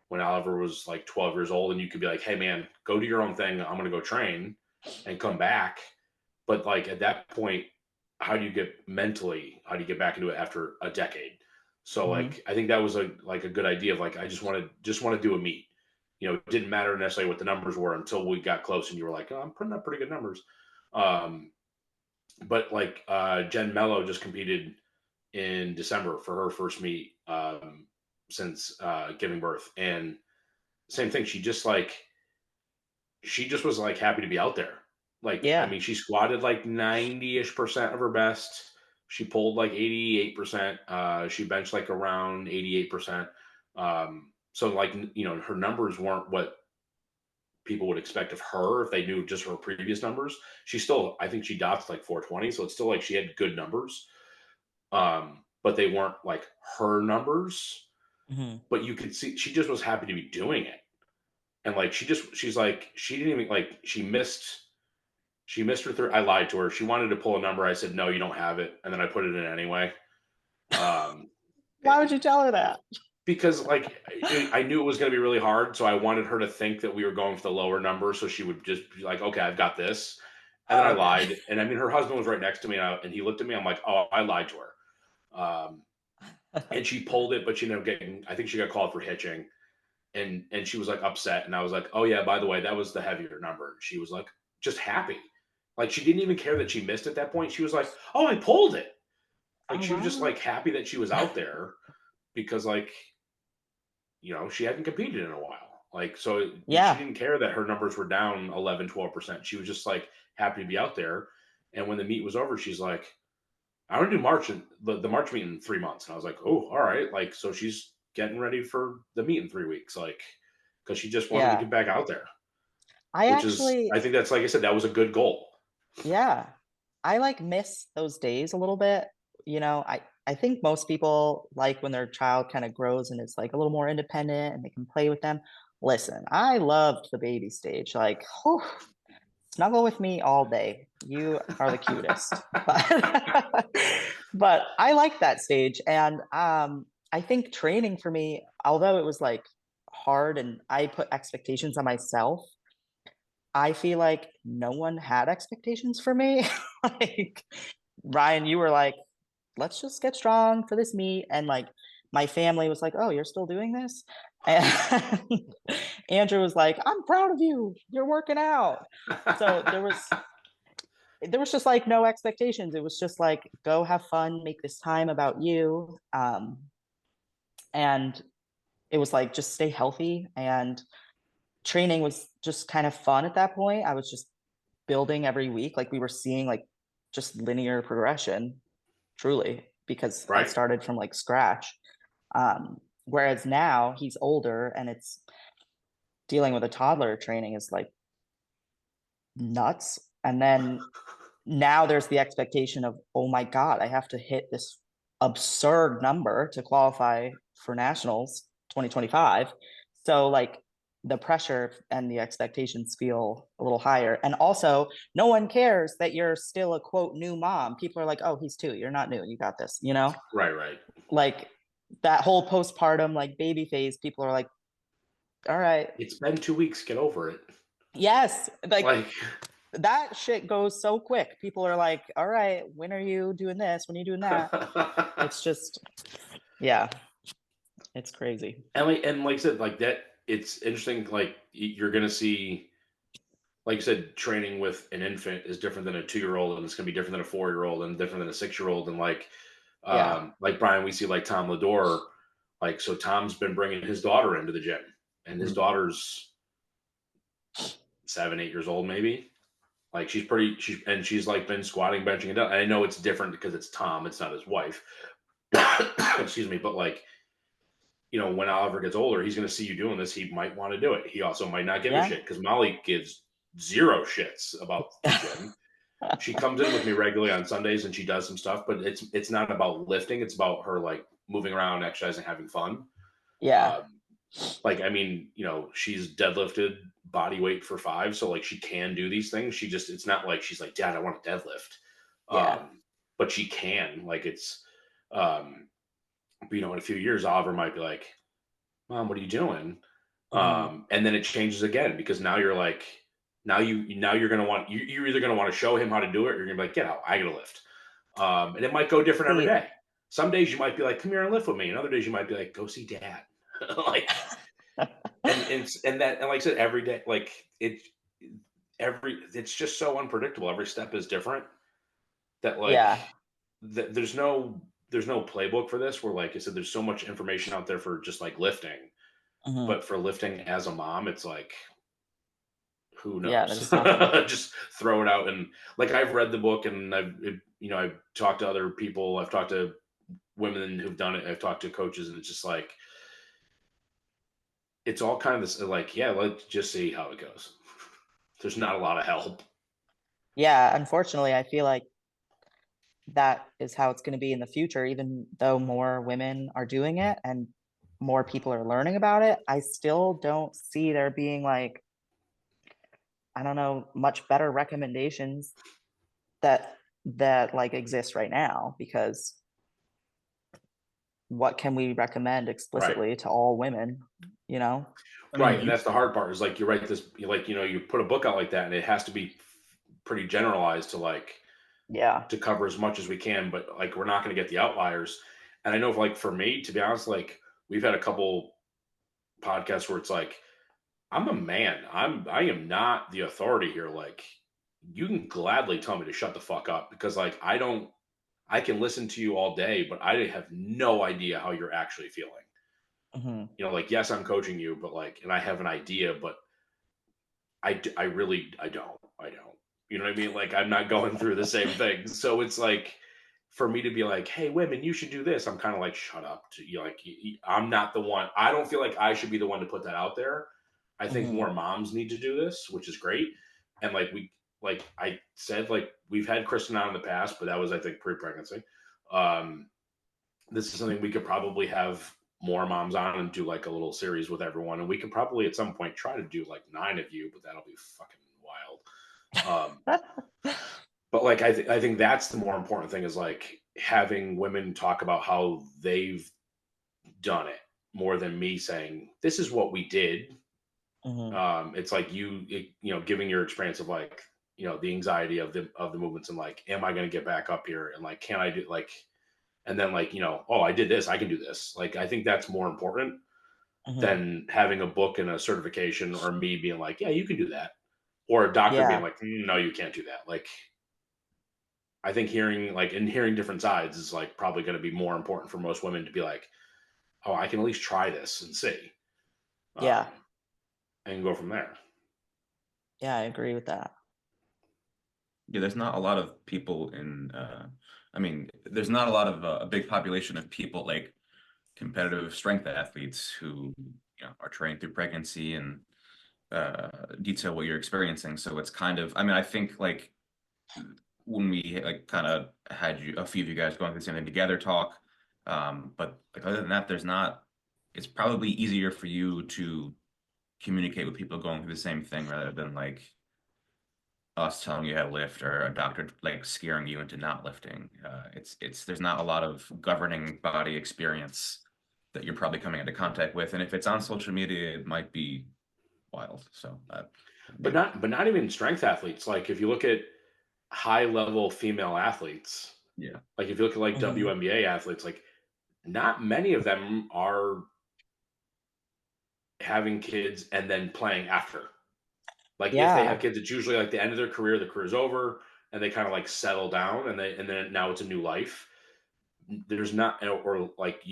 when Oliver was like 12 years old, and you could be like, hey man, go do your own thing. I'm gonna go train and come back. But like at that point, how do you get back into it after a decade? So Mhm. like I think that was a good idea of like, I just want to do a meet. It didn't matter necessarily what the numbers were until we got close and you were like, oh, I'm putting up pretty good numbers. Um, but like Jen Mello just competed in December for her first meet since giving birth. And same thing, she just was like happy to be out there. Like, I Yeah. mean, she squatted like 90-ish% of her best. She pulled like 88%. She benched like around 88%. So like, her numbers weren't what people would expect of her if they knew just her previous numbers. I think she dots like 420. So it's still like she had good numbers. But they weren't like her numbers. Mhm. But you could see she just was happy to be doing it. And like, she's like, she didn't even like, she missed her third. I lied to her. She wanted to pull a number. I said, no, you don't have it. And then I put it in anyway. Um, Why would you tell her that? because like I knew it was going to be really hard. So I wanted her to think that we were going for the lower number. So she would just be like, okay, I've got this. And then Oh, I okay. lied. And I mean, her husband was right next to me, and he looked at me. I'm like, oh, I lied to her. And she pulled it, but she ended up I think she got called for hitching. And she was like upset. And I was like, oh yeah, by the way, that was the heavier number. She was like, just happy. Like she didn't even care that she missed at that point. She was like, "Oh, I pulled it." Like Oh, she was just wow. like happy that she was out there because like, she hadn't competed in a while. Like so she Yeah. didn't care that her numbers were down 11, 12%. She was just like happy to be out there. And when the meet was over, she's like, "I want to do March and the March meet in 3 months." And I was like, "Oh, all right." Like so she's getting ready for the meet in 3 weeks, like because she just wanted to Yeah. get back out there. I Which is actually I think that's like I said, that was a good goal. Yeah. I like miss those days a little bit. I think most people like when their child kind of grows and is like a little more independent and they can play with them. Listen, I loved the baby stage. Like, whew, snuggle with me all day. You are the cutest. But but I like that stage. And I think training for me, although it was like hard and I put expectations on myself, I feel like no one had expectations for me. Like, Ryan, you were like, let's just get strong for this meet. And like, my family was like, oh, you're still doing this? And Andrew was like, I'm proud of you. You're working out. So there was just like no expectations. It was just like, go have fun, make this time about you. And it was like, just stay healthy. And training was just kind of fun at that point. I was just building every week. Like we were seeing like just linear progression, truly, because I Right. started from like scratch. Whereas now he's older and it's dealing with a toddler training is like nuts. And then now there's the expectation of, oh my God, I have to hit this absurd number to qualify for nationals 2025. So like the pressure and the expectations feel a little higher. And also no one cares that you're still a quote new mom. People are like, oh, he's 2. You're not new. You got this, Right. like that whole postpartum like baby phase. People are like, all right. It's been 2 weeks, get over it. Yes. Like Like that shit goes so quick. People are like, all right, when are you doing this? When are you doing that? It's just, yeah, it's crazy. and like I said, like that it's interesting, like you're gonna see, like you said, training with an infant is different than a 2-year-old, and it's gonna be different than a 4-year-old and different than a 6-year-old. And Yeah. like Brian, we see like Tom Lador, like so Tom's been bringing his daughter into the gym, and his daughter's 7, 8 years old, maybe. Like she's like been squatting, benching, and I know it's different because it's Tom, it's not his wife. Excuse me, but like when Oliver gets older, he's going to see you doing this. He might want to do it. He also might not give a Yeah. shit because Molly gives zero shits about the gym. She comes in with me regularly on Sundays and she does some stuff, but it's not about lifting. It's about her like moving around, exercising, having fun. Yeah. Um, like I mean, she's deadlifted body weight for 5, so like she can do these things. It's not like she's like, Dad, I want to deadlift. Yeah. But she can. Like it's but in a few years, Oliver might be like, Mom, what are you doing? And then it changes again because now you're like, now you're gonna want you're either gonna want to show him how to do it, or you're gonna be like, get out, I gotta lift. And it might go different every See, day. Some days you might be like, come here and lift with me, and other days you might be like, go see Dad. Like, and like I said, every day, like it's just so unpredictable. Every step is different. That like yeah. there's no playbook for this. Where like I said, there's so much information out there for just like lifting, Mhm. but for lifting as a mom, it's like who Yeah, knows? there's nothing. Just throw it out. And like I've read the book, and I've talked to other people. I've talked to women who've done it. I've talked to coaches, and it's just like it's all kind of this like, yeah, let's just see how it goes. There's not a lot of help. Yeah, unfortunately, I feel like that is how it's going to be in the future, even though more women are doing it and more people are learning about it. I still don't see there being like, I don't know, much better recommendations that like exist right now, because what can we recommend Right. explicitly to all women, I Right. mean, And that's the hard part is like you write this, you put a book out like that, and it has to be pretty generalized to like Yeah. to cover as much as we can, but like we're not going to get the outliers. And I know, like for me, to be honest, like we've had a couple podcasts where it's like, I'm a man. I am not the authority here. Like, you can gladly tell me to shut the fuck up, because like I can listen to you all day, but I have no idea how you're actually feeling. Mhm. You know, like, yes, I'm coaching you, but like, and I have an idea, but I really, I don't. You know what I mean? Like, I'm not going through the same thing. So it's like, for me to be like, hey, women, you should do this. I'm kind of like, shut up. You like, I'm not the one. I don't feel like I should be the one to put that out there. I think Mhm. more moms need to do this, which is great. And like I said, like, we've had Kristen on in the past, but that was, I think, pre-pregnancy. Um, this is something we could probably have more moms on and do like a little series with everyone. And we could probably at some point try to do like 9 of you, but that'll be fucking wild. But like, I think that's the more important thing, is like having women talk about how they've done it, more than me saying, this is what we did. Mhm. It's like giving your experience of like, the anxiety of the movements, and like, am I going to get back up here? And like, can I do like, and then like, oh, I did this, I can do this. Like, I think that's more important Mhm. than having a book and a certification, or me being like, yeah, you can do that. Or a doctor being Yeah. like, no, you can't do that. Like, I think hearing different sides is like probably going to be more important for most women, to be like, oh, I can at least try this and see, Yeah. um, and go from there. Yeah, I agree with that. Yeah, there's not a lot of people in I mean, there's not a lot of a big population of people like competitive strength athletes who, are trained through pregnancy and detail what you're experiencing. So it's kind of, I mean, I think like when we like kind of had a few of you guys going through the same thing together talk, but like other than that, there's not. It's probably easier for you to communicate with people going through the same thing rather than like us telling you how to lift or a doctor like scaring you into not lifting. It's there's not a lot of governing body experience that you're probably coming into contact with, and if it's on social media, it might be wild. So, But yeah, not even strength athletes. Like, if you look at high level female athletes, yeah, like if you look at like Mhm. WNBA athletes, like not many of them are having kids and then playing after. Like, if they have Yeah. kids, it's usually like the end of their career, the career's over, and they kind of like settle down, and then now it's a new life. There's not, or like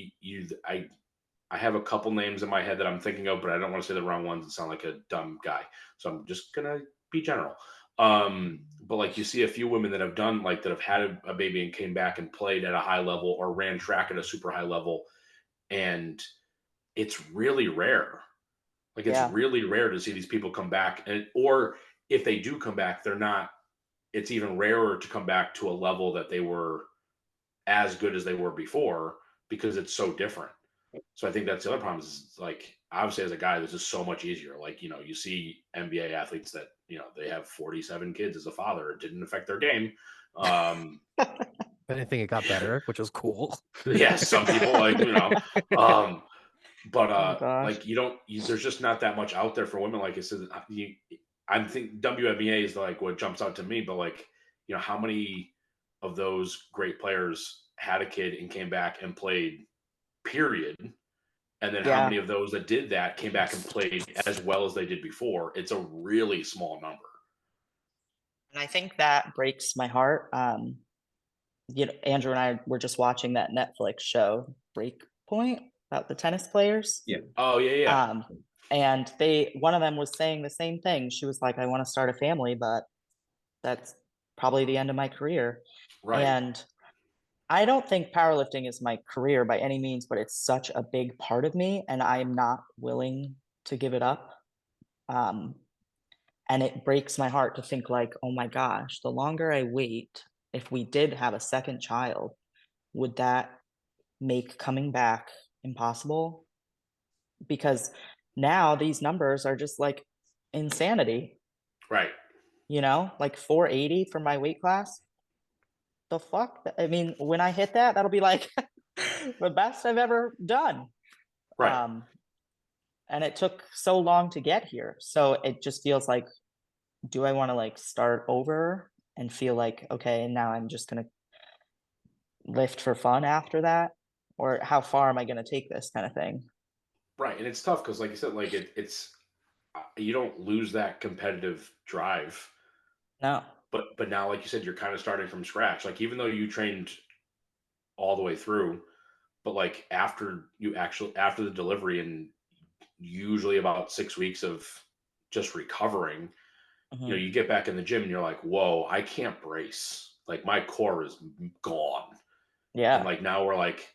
I have a couple names in my head that I'm thinking of, but I don't want to say the wrong ones and sound like a dumb guy. So I'm just gonna be general. But like, you see a few women that have done like that have had a baby and came back and played at a high level, or ran track at a super high level, and it's really rare. Like, it's Yeah. really rare to see these people come back, and or if they do come back, they're not. It's even rarer to come back to a level that they were as good as they were before, because it's so different. So I think that's the other problem, is like, obviously as a guy, this is so much easier. Like, you see NBA athletes that, they have 47 kids as a father. It didn't affect their game. Um, If anything, it got better, which was cool. yeah, some people like, um, but Oh gosh. like, there's just not that much out there for women. Like I said, I'm think WNBA is like what jumps out to me, but like, how many of those great players had a kid and came back and played, period. And then how Yeah. many of those that did that came back and played as well as they did before? It's a really small number. And I think that breaks my heart. Andrew and I were just watching that Netflix show, Breakpoint, about the tennis players. yeah. Oh yeah, yeah, And one of them was saying the same thing. She was like, I want to start a family, but that's probably the end of my career. right, And I don't think powerlifting is my career by any means, but it's such a big part of me, and I am not willing to give it up. Um, and it breaks my heart to think like, oh my gosh, the longer I wait, if we did have a second child, would that make coming back impossible? Because now these numbers are just like insanity, right, like 480 for my weight class. The fuck? I mean, when I hit that, that'll be like the best I've ever done. right. Um, and it took so long to get here. So it just feels like, do I want to like start over and feel like, okay, now I'm just going to lift for fun after that? Or how far am I going to take this kind of thing? Right, and it's tough because, like you said, like it's you don't lose that competitive drive, No. but now, like you said, you're kind of starting from scratch. Like even though you trained all the way through, but like after the delivery and usually about 6 weeks of just recovering, Mhm. you get back in the gym and you're like, whoa, I can't brace. Like my core is gone. And Yeah. like now we're like,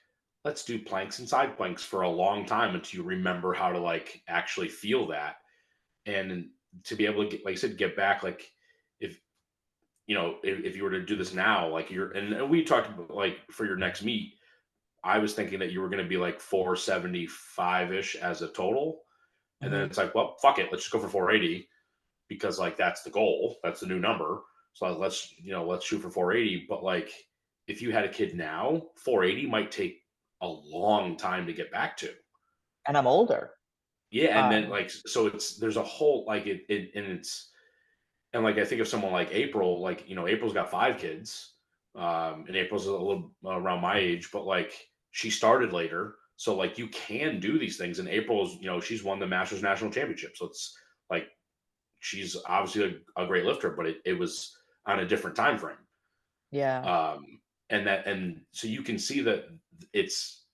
let's do planks and side planks for a long time until you remember how to like actually feel that. And to be able to get, like I said, get back, like if if you were to do this now, like and we talked about like for your next meet, I was thinking that you were going to be like 475 ish as a total. And then Mhm. it's like, well, fuck it. Let's just go for 480 because like that's the goal. That's the new number. So let's shoot for 480. But like if you had a kid now, 480 might take a long time to get back to. And I'm older. Yeah. And then Um, like, so there's a whole, like and like I think of someone like April, like April's got 5 kids, and April's a little around my age, but like she started later, so like you can do these things. And April's, she's won the Masters National Championship, so it's like she's obviously a great lifter, but it was on a different time frame. yeah. Um, and so you can see that it's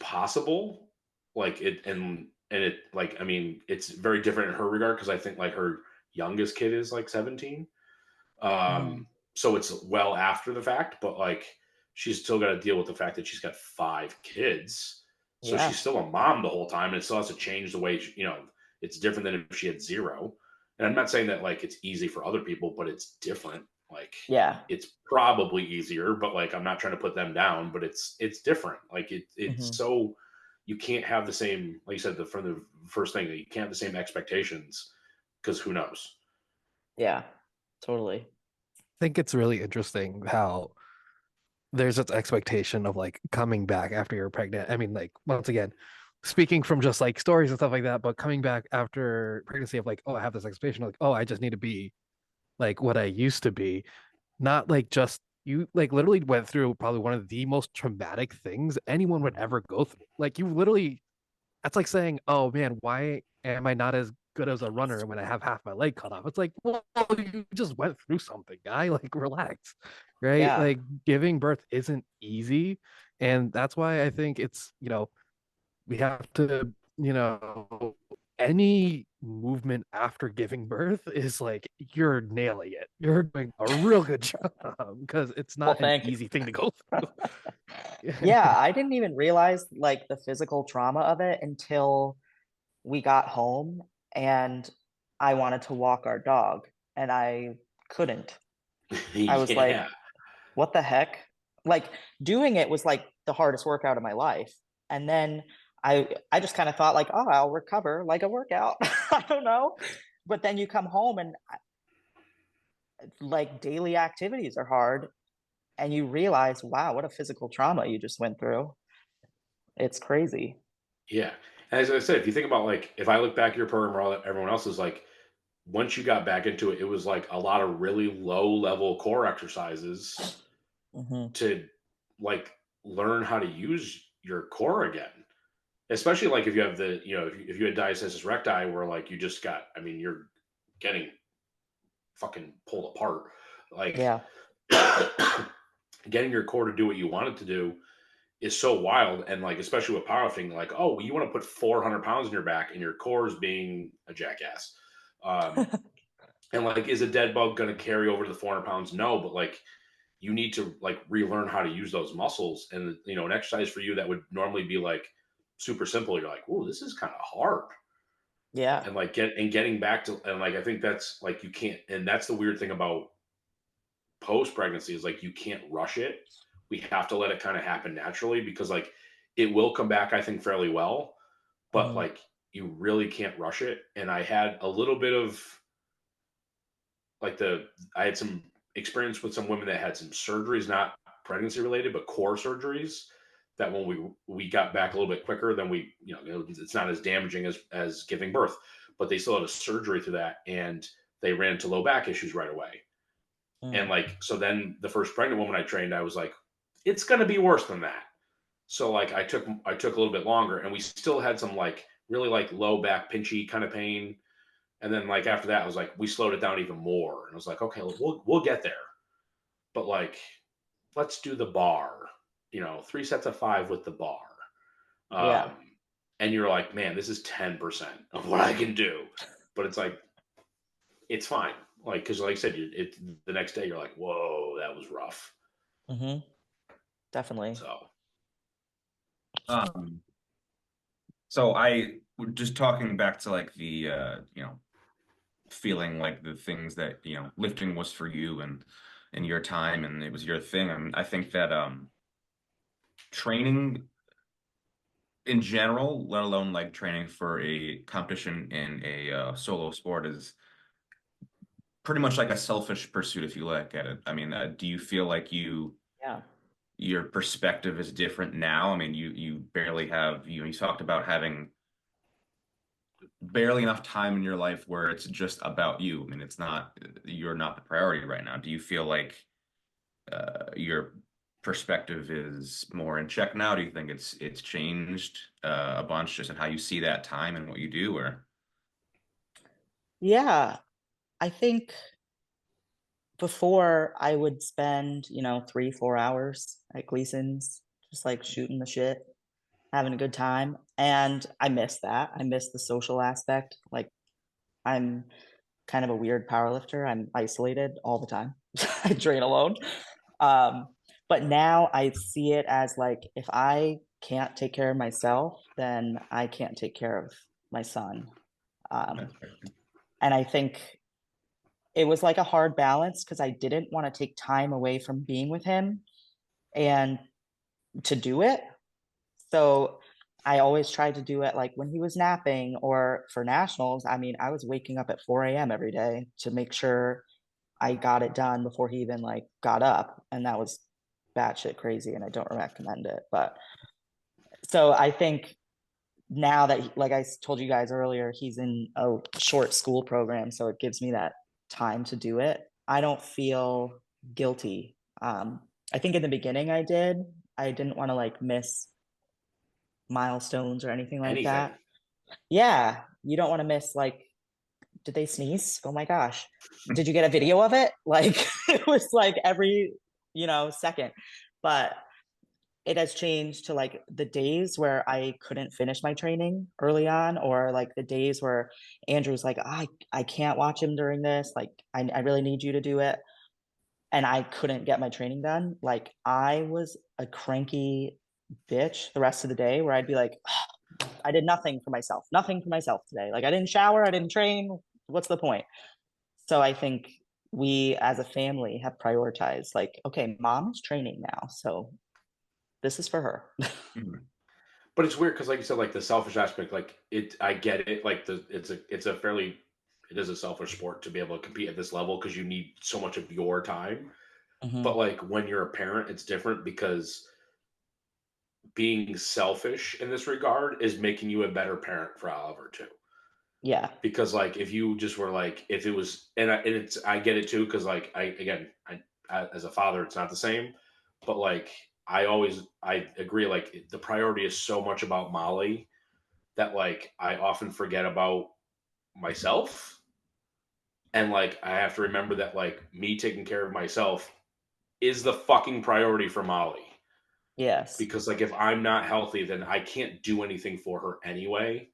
possible, like it like I mean it's very different in her regard because I think like her youngest kid is like 17. Mhm. So it's well after the fact, but like she's still got to deal with the fact that she's got 5 kids. So Yeah. she's still a mom the whole time, and it still has to change the way it's different than if she had 0. And I'm not saying that like it's easy for other people, but it's different. Like Yeah. it's probably easier, but like I'm not trying to put them down, but it's different. Like it's Mhm. so you can't have the same, like you said, from the first thing, that you can't have the same expectations because who knows? Yeah. Totally. I think it's really interesting how there's this expectation of like coming back after you're pregnant. I mean, like once again, speaking from just like stories and stuff like that, but coming back after pregnancy of like, oh, I have this expectation, like, oh, I just need to be like what I used to be, not like just you like literally went through probably one of the most traumatic things anyone would ever go through. Like you literally, that's like saying, oh man, why am I not as good as a runner when I have half my leg cut off? It's like, well, you just went through something, guy. Like, relax, right? Yeah. Like, giving birth isn't easy. And that's why I think it's, we have to, any movement after giving birth is like you're nailing it. You're doing a real good job because it's Well, not an thank you. easy thing to go through. Yeah, I didn't even realize like the physical trauma of it until we got home and I wanted to walk our dog and I couldn't. I was like, Yeah. what the heck? Like doing it was like the hardest workout of my life. And then I just kind of thought like, oh, I'll recover like a workout. I don't know. But then you come home and like daily activities are hard and you realize, wow, what a physical trauma you just went through. It's crazy. Yeah. As I said, if you think about like if I look back at your program or everyone else's, like once you got back into it, it was like a lot of really low level core exercises Hmm. to like learn how to use your core again. Especially like if you have if you had diastasis recti where like you just got, I mean, you're getting fucking pulled apart. Like Yeah. getting your core to do what you want it to do is so wild. And like especially with powerlifting, like, oh, you want to put 400 pounds in your back and your core is being a jackass. And like, is a dead bug going to carry over to the 400 pounds? No, but like you need to like relearn how to use those muscles. And an exercise for you that would normally be like super simple, you're like, oh, this is kind of hard. Yeah. And like getting back to, and like I think that's like you can't, and that's the weird thing about post pregnancy is like you can't rush it. We have to let it kind of happen naturally because like it will come back, I think, fairly well, but Hmm. like you really can't rush it. And I had a little bit of like I had some experience with some women that had some surgeries, not pregnancy related, but core surgeries. That when we got back a little bit quicker, than we it's not as damaging as giving birth, but they still had a surgery through that, and they ran into low back issues right away. And Mm. like so, then the first pregnant woman I trained, I was like, it's gonna be worse than that. So like I took a little bit longer, and we still had some like really like low back pinchy kind of pain, And then like after that, I was like, we slowed it down even more. And I was like, okay, we'll get there. But like, let's do the bar, 3 sets of 5 with the bar. Yeah. And you're like, man, this is 10% of what I can do. But it's like, it's fine. Like, cause like I said, the next day you're like, whoa, that was rough. Mm-hmm. Definitely. Um, so I just talking back to like the feeling like the things that lifting was for you and in your time and it was your thing. I mean, I think that training in general, let alone like training for a competition in a solo sport, is pretty much like a selfish pursuit if you look at it. I mean, do you feel like Yeah. your perspective is different now? I mean, you barely have you talked about having barely enough time in your life where it's just about you. I mean, you're not the priority right now. Do you feel like your perspective is more in check now? Do you think it's changed a bunch just in how you see that time and what you do, or? Yeah. I think before I would spend, 3, 4 hours at Gleason's, just like shooting the shit, having a good time. And I miss that. I miss the social aspect. Like, I'm kind of a weird powerlifter. I'm isolated all the time. I train alone. Um, but now I see it as like, if I can't take care of myself, then I can't take care of my son. Um, and I think it was like a hard balance because I didn't want to take time away from being with him and to do it. So I always tried to do it like when he was napping or for nationals. I mean, I was waking up at 4 a.m. every day to make sure I got it done before he even like got up. And that was batshit crazy and I don't recommend it. But so I think now that, like I told you guys earlier, he's in a short school program. So it gives me that time to do it. I don't feel guilty. I think in the beginning I did. I didn't want to like miss milestones or anything like Anything. that. Yeah, you don't want to miss like, did they sneeze? Oh my gosh. Did you get a video of it? Like it was like every, second. But it has changed to like the days where I couldn't finish my training early on, or like the days where Andrew's like, I can't watch him during this. Like, I really need you to do it. And I couldn't get my training done. Like, I was a cranky bitch the rest of the day where I'd be like, I did nothing for myself today. Like, I didn't shower, I didn't train. What's the point? So I think we as a family have prioritized, like, okay, mom's training now. So this is for her. But it's weird because, like you said, like the selfish aspect, like I get it. Like it is a selfish sport to be able to compete at this level because you need so much of your time. Mhm. But like when you're a parent, it's different because being selfish in this regard is making you a better parent for Oliver too. Yeah. Because like if you just were like if it was I get it too because like I as a father it's not the same, but like I agree like the priority is so much about Molly that like I often forget about myself. And like I have to remember that like me taking care of myself is the fucking priority for Molly. Yes. Because like if I'm not healthy, then I can't do anything for her anyway.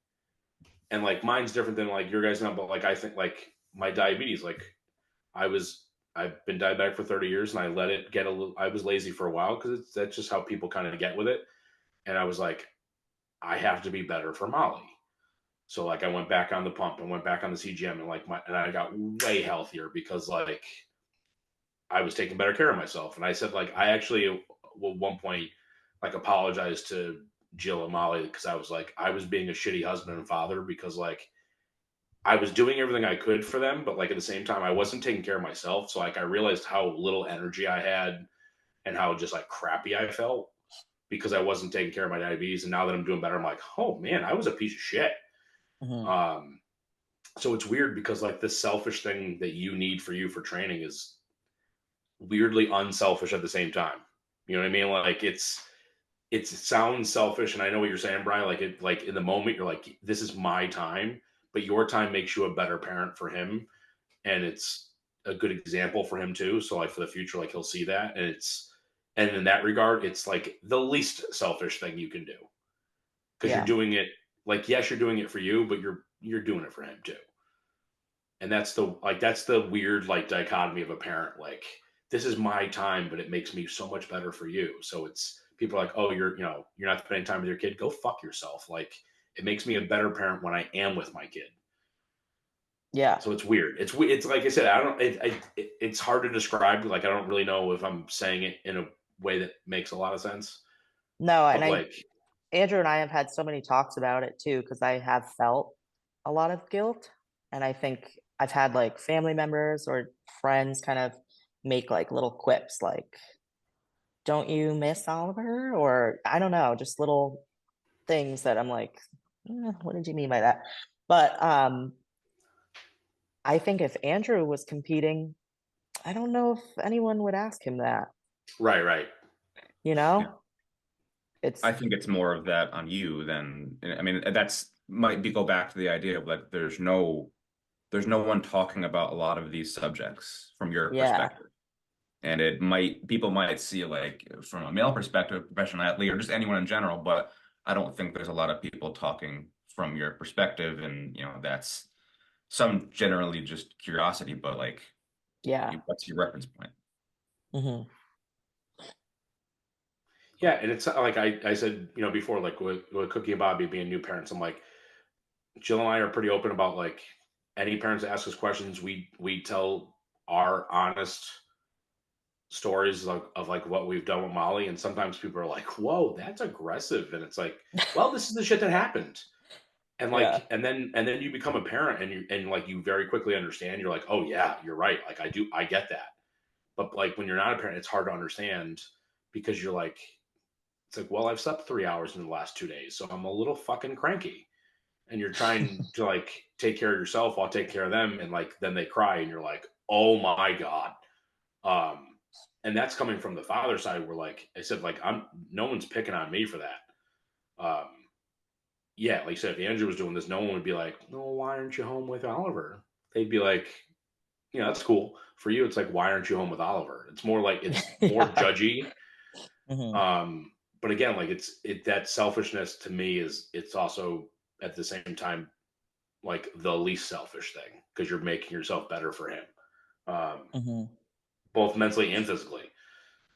And like mine's different than like your guys' now, but like I think like my diabetes, like I've been diabetic for 30 years and I let it get a little I was lazy for a while because that's just how people kind of get with it. And I was like, I have to be better for Molly. So like I went back on the pump and went back on the CGM and and I got way healthier because like I was taking better care of myself. And I said like I actually at one point like apologized to Jill and Molly because I was like I was being a shitty husband and father because like I was doing everything I could for them, but like at the same time I wasn't taking care of myself. So like I realized how little energy I had and how just like crappy I felt because I wasn't taking care of my diabetes. And now that I'm doing better, I'm like, oh man, I was a piece of shit. Mhm. So it's weird because like this selfish thing that you need for you for training is weirdly unselfish at the same time. You know what I mean? Like it sounds selfish, and I know what you're saying, Brian. Like it, like in the moment, you're like, this is my time, but your time makes you a better parent for him, and it's a good example for him too. So like for the future, like he'll see that, and in that regard, it's like the least selfish thing you can do because Yeah. you're doing it like yes, you're doing it for you, but you're doing it for him too. And that's the weird like dichotomy of a parent. Like this is my time, but it makes me so much better for you. So it's people are like, oh, you're not spending time with your kid. Go fuck yourself. Like it makes me a better parent when I am with my kid. Yeah. So it's weird. It's like I said, I don't. It's hard to describe. Like I don't really know if I'm saying it in a way that makes a lot of sense. No, But and like, Andrew and I have had so many talks about it too, because I have felt a lot of guilt. And I think I've had like family members or friends kind of make like little quips like, don't you miss Oliver? Or I don't know, just little things that I'm like, what did you mean by that? But I think if Andrew was competing, I don't know if anyone would ask him that, right. you know? Yeah. It's I think it's more of that on you than, I mean, that's might be go back to the idea of like there's no one talking about a lot of these subjects from your yeah, perspective. And people might see like from a male perspective, professional athlete, or just anyone in general, but I don't think there's a lot of people talking from your perspective. And that's some generally just curiosity, but like yeah. what's your reference point? Hmm. Yeah, and it's like I said, before, like with Cookie and Bobby being new parents, I'm like, Jill and I are pretty open about like any parents that ask us questions, we tell our honest stories of like what we've done with Molly, and sometimes people are like, "Whoa, that's aggressive," and it's like, "Well, this is the shit that happened," and Yeah. like, and then you become a parent, and like you very quickly understand. You're like, "Oh yeah, you're right. Like I get that." But like when you're not a parent, it's hard to understand because you're like, it's like, well, I've slept 3 hours in the last 2 days, so I'm a little fucking cranky. And you're trying to like take care of yourself while taking care of them, and like then they cry, and you're like, oh my god. And that's coming from the father side, where like I said, like no one's picking on me for that. Um, yeah, like I said, if Andrew was doing this, no one would be like, no, why aren't you home with Oliver? They'd be like, that's cool. For you, it's like, why aren't you home with Oliver? It's more like it's more Yeah. judgy. Hmm. But again, like that selfishness to me it's also at the same time like the least selfish thing because you're making yourself better for him, um, Hmm. both mentally and physically.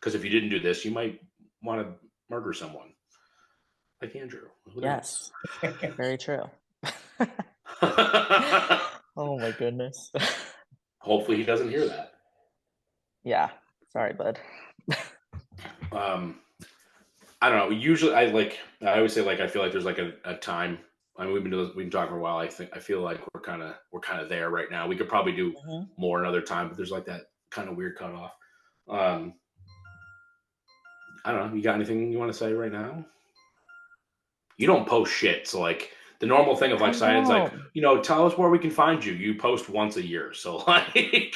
Because if you didn't do this, you might want to murder someone like Andrew. Who knows? Yes, very true. Oh my goodness. Hopefully, he doesn't hear that. Yeah, sorry, bud. Um, I don't know. Usually, I always say like I feel like there's like a time. I mean, we've been talking for a while. I feel like we're kind of there right now. We could probably do Hmm. more another time, but there's like that kind of weird cutoff. Um, I don't know. You got anything you want to say right now? You don't post shit, so like the normal thing of I like science, like don't. tell us where we can find you. You post once a year, so like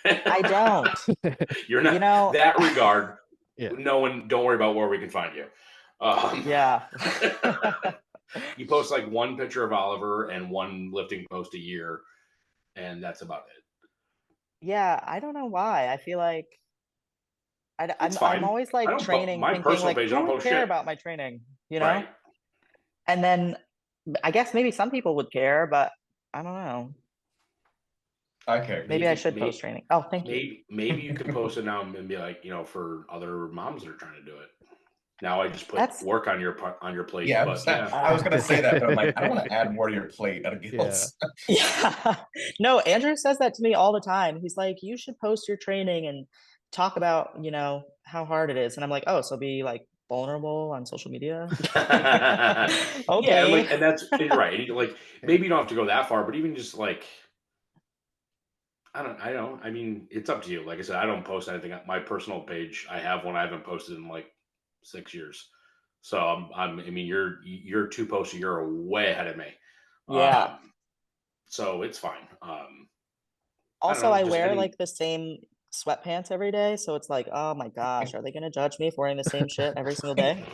I don't. you're You not know, that regard. Yeah. No one, don't worry about where we can find you. yeah. You post like one picture of Oliver and one lifting post a year, and that's about it. Yeah, I don't know why. I feel like It's I'm fine. always I like don't po- training, my thinking personal like, page. I who don't would post care shit. about my training, you know? Right. And then I guess maybe some people would care, but I don't know. I care. Maybe I Maybe, should post training. Oh, thank you. maybe you could post it now and be like, for other moms that are trying to do it. Now I just put That's work on your plate, Yeah, but yeah. I was gonna say that, but I'm like, I don't want to add more to your plate out of guilt. yeah. No, Andrew says that to me all the time. He's like, you should post your training and talk about, how hard it is. And I'm like, oh, so be like vulnerable on social media. Yeah, Okay. and that's you're right. And like maybe you don't have to go that far, but even just like I don't. I mean, it's up to you. Like I said, I don't post anything on my personal page. I have one I haven't posted in like 6 years. So I mean, you're two posts a year are way ahead of me. Yeah. So it's fine. I don't Also, know. I Just wear any. like the same sweatpants every day. So it's like, oh my gosh, are they going to judge me for wearing the same shit every single day?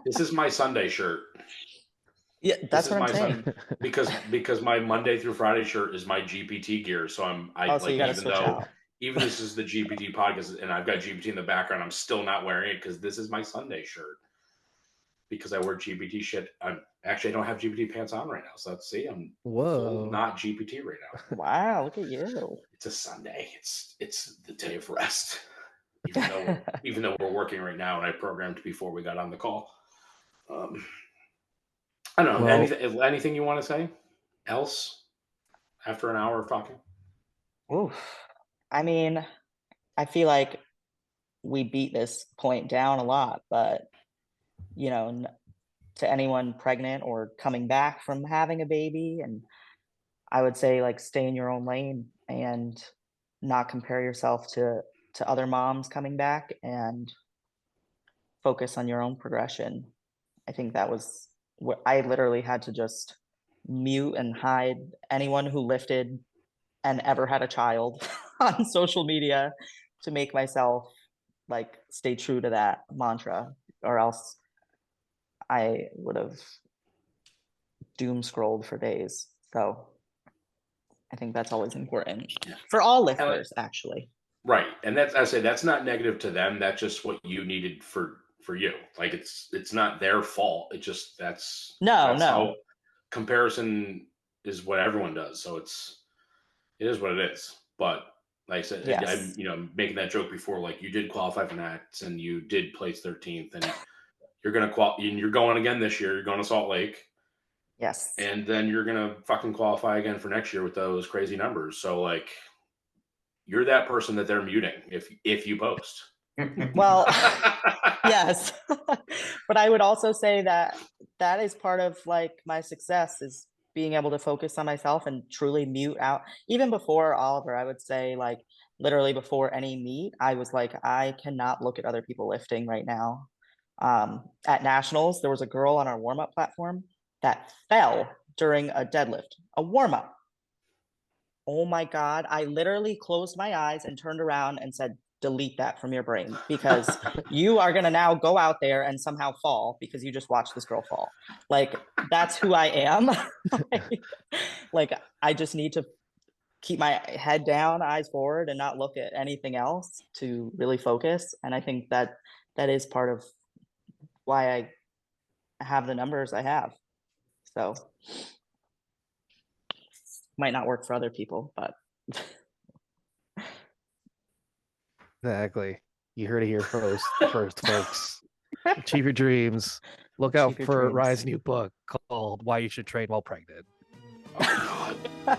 This is my Sunday shirt. Yeah, that's is what I'm my saying. because my Monday through Friday shirt is my GPT gear. So So you got to switch out. even this is the GPT podcast and I've got GPT in the background, I'm still not wearing it because this is my Sunday shirt. Because I wear GPT shit. I don't have GPT pants on right now. So let's see, I'm full not GPT right now. Wow, look at you. It's a Sunday. It's the day of rest. Even though we're working right now, and I programmed before we got on the call. I don't know. Well, anything you want to say else after an hour of talking? Oof. I mean, I feel like we beat this point down a lot, but you know, to anyone pregnant or coming back from having a baby, and I would say like stay in your own lane and not compare yourself to other moms coming back and focus on your own progression. I think that was what I literally had to just mute and hide anyone who lifted and ever had a child on social media to make myself like stay true to that mantra, or else I would have doom scrolled for days. So I think that's always important for all lifters, actually. Right, and that's not negative to them. That's just what you needed for you. Like it's not their fault. It just that's how comparison is what everyone does. So it is what it is. But like I said, Yes. I'm making that joke before. Like you did qualify for Nats and you did place 13th, and you're gonna and you're going again this year. You're going to Salt Lake. Yes. And then you're gonna fucking qualify again for next year with those crazy numbers. So like, you're that person that they're muting if you post. Well, yes, but I would also say that is part of like my success is being able to focus on myself and truly mute out. Even before Oliver, I would say like literally before any meet, I was like, I cannot look at other people lifting right now. At nationals, there was a girl on our warm-up platform that fell during a deadlift, a warm-up. Oh my God, I literally closed my eyes and turned around and said, delete that from your brain, because you are going to now go out there and somehow fall because you just watched this girl fall. Like, that's who I am. Like, I just need to keep my head down, eyes forward, and not look at anything else to really focus. And I think that is part of why I have the numbers I have. So might not work for other people, but exactly. You heard it here first, folks. Achieve your dreams. Look out for Ryan's new book called Why You Should Train While Pregnant. Oh, God.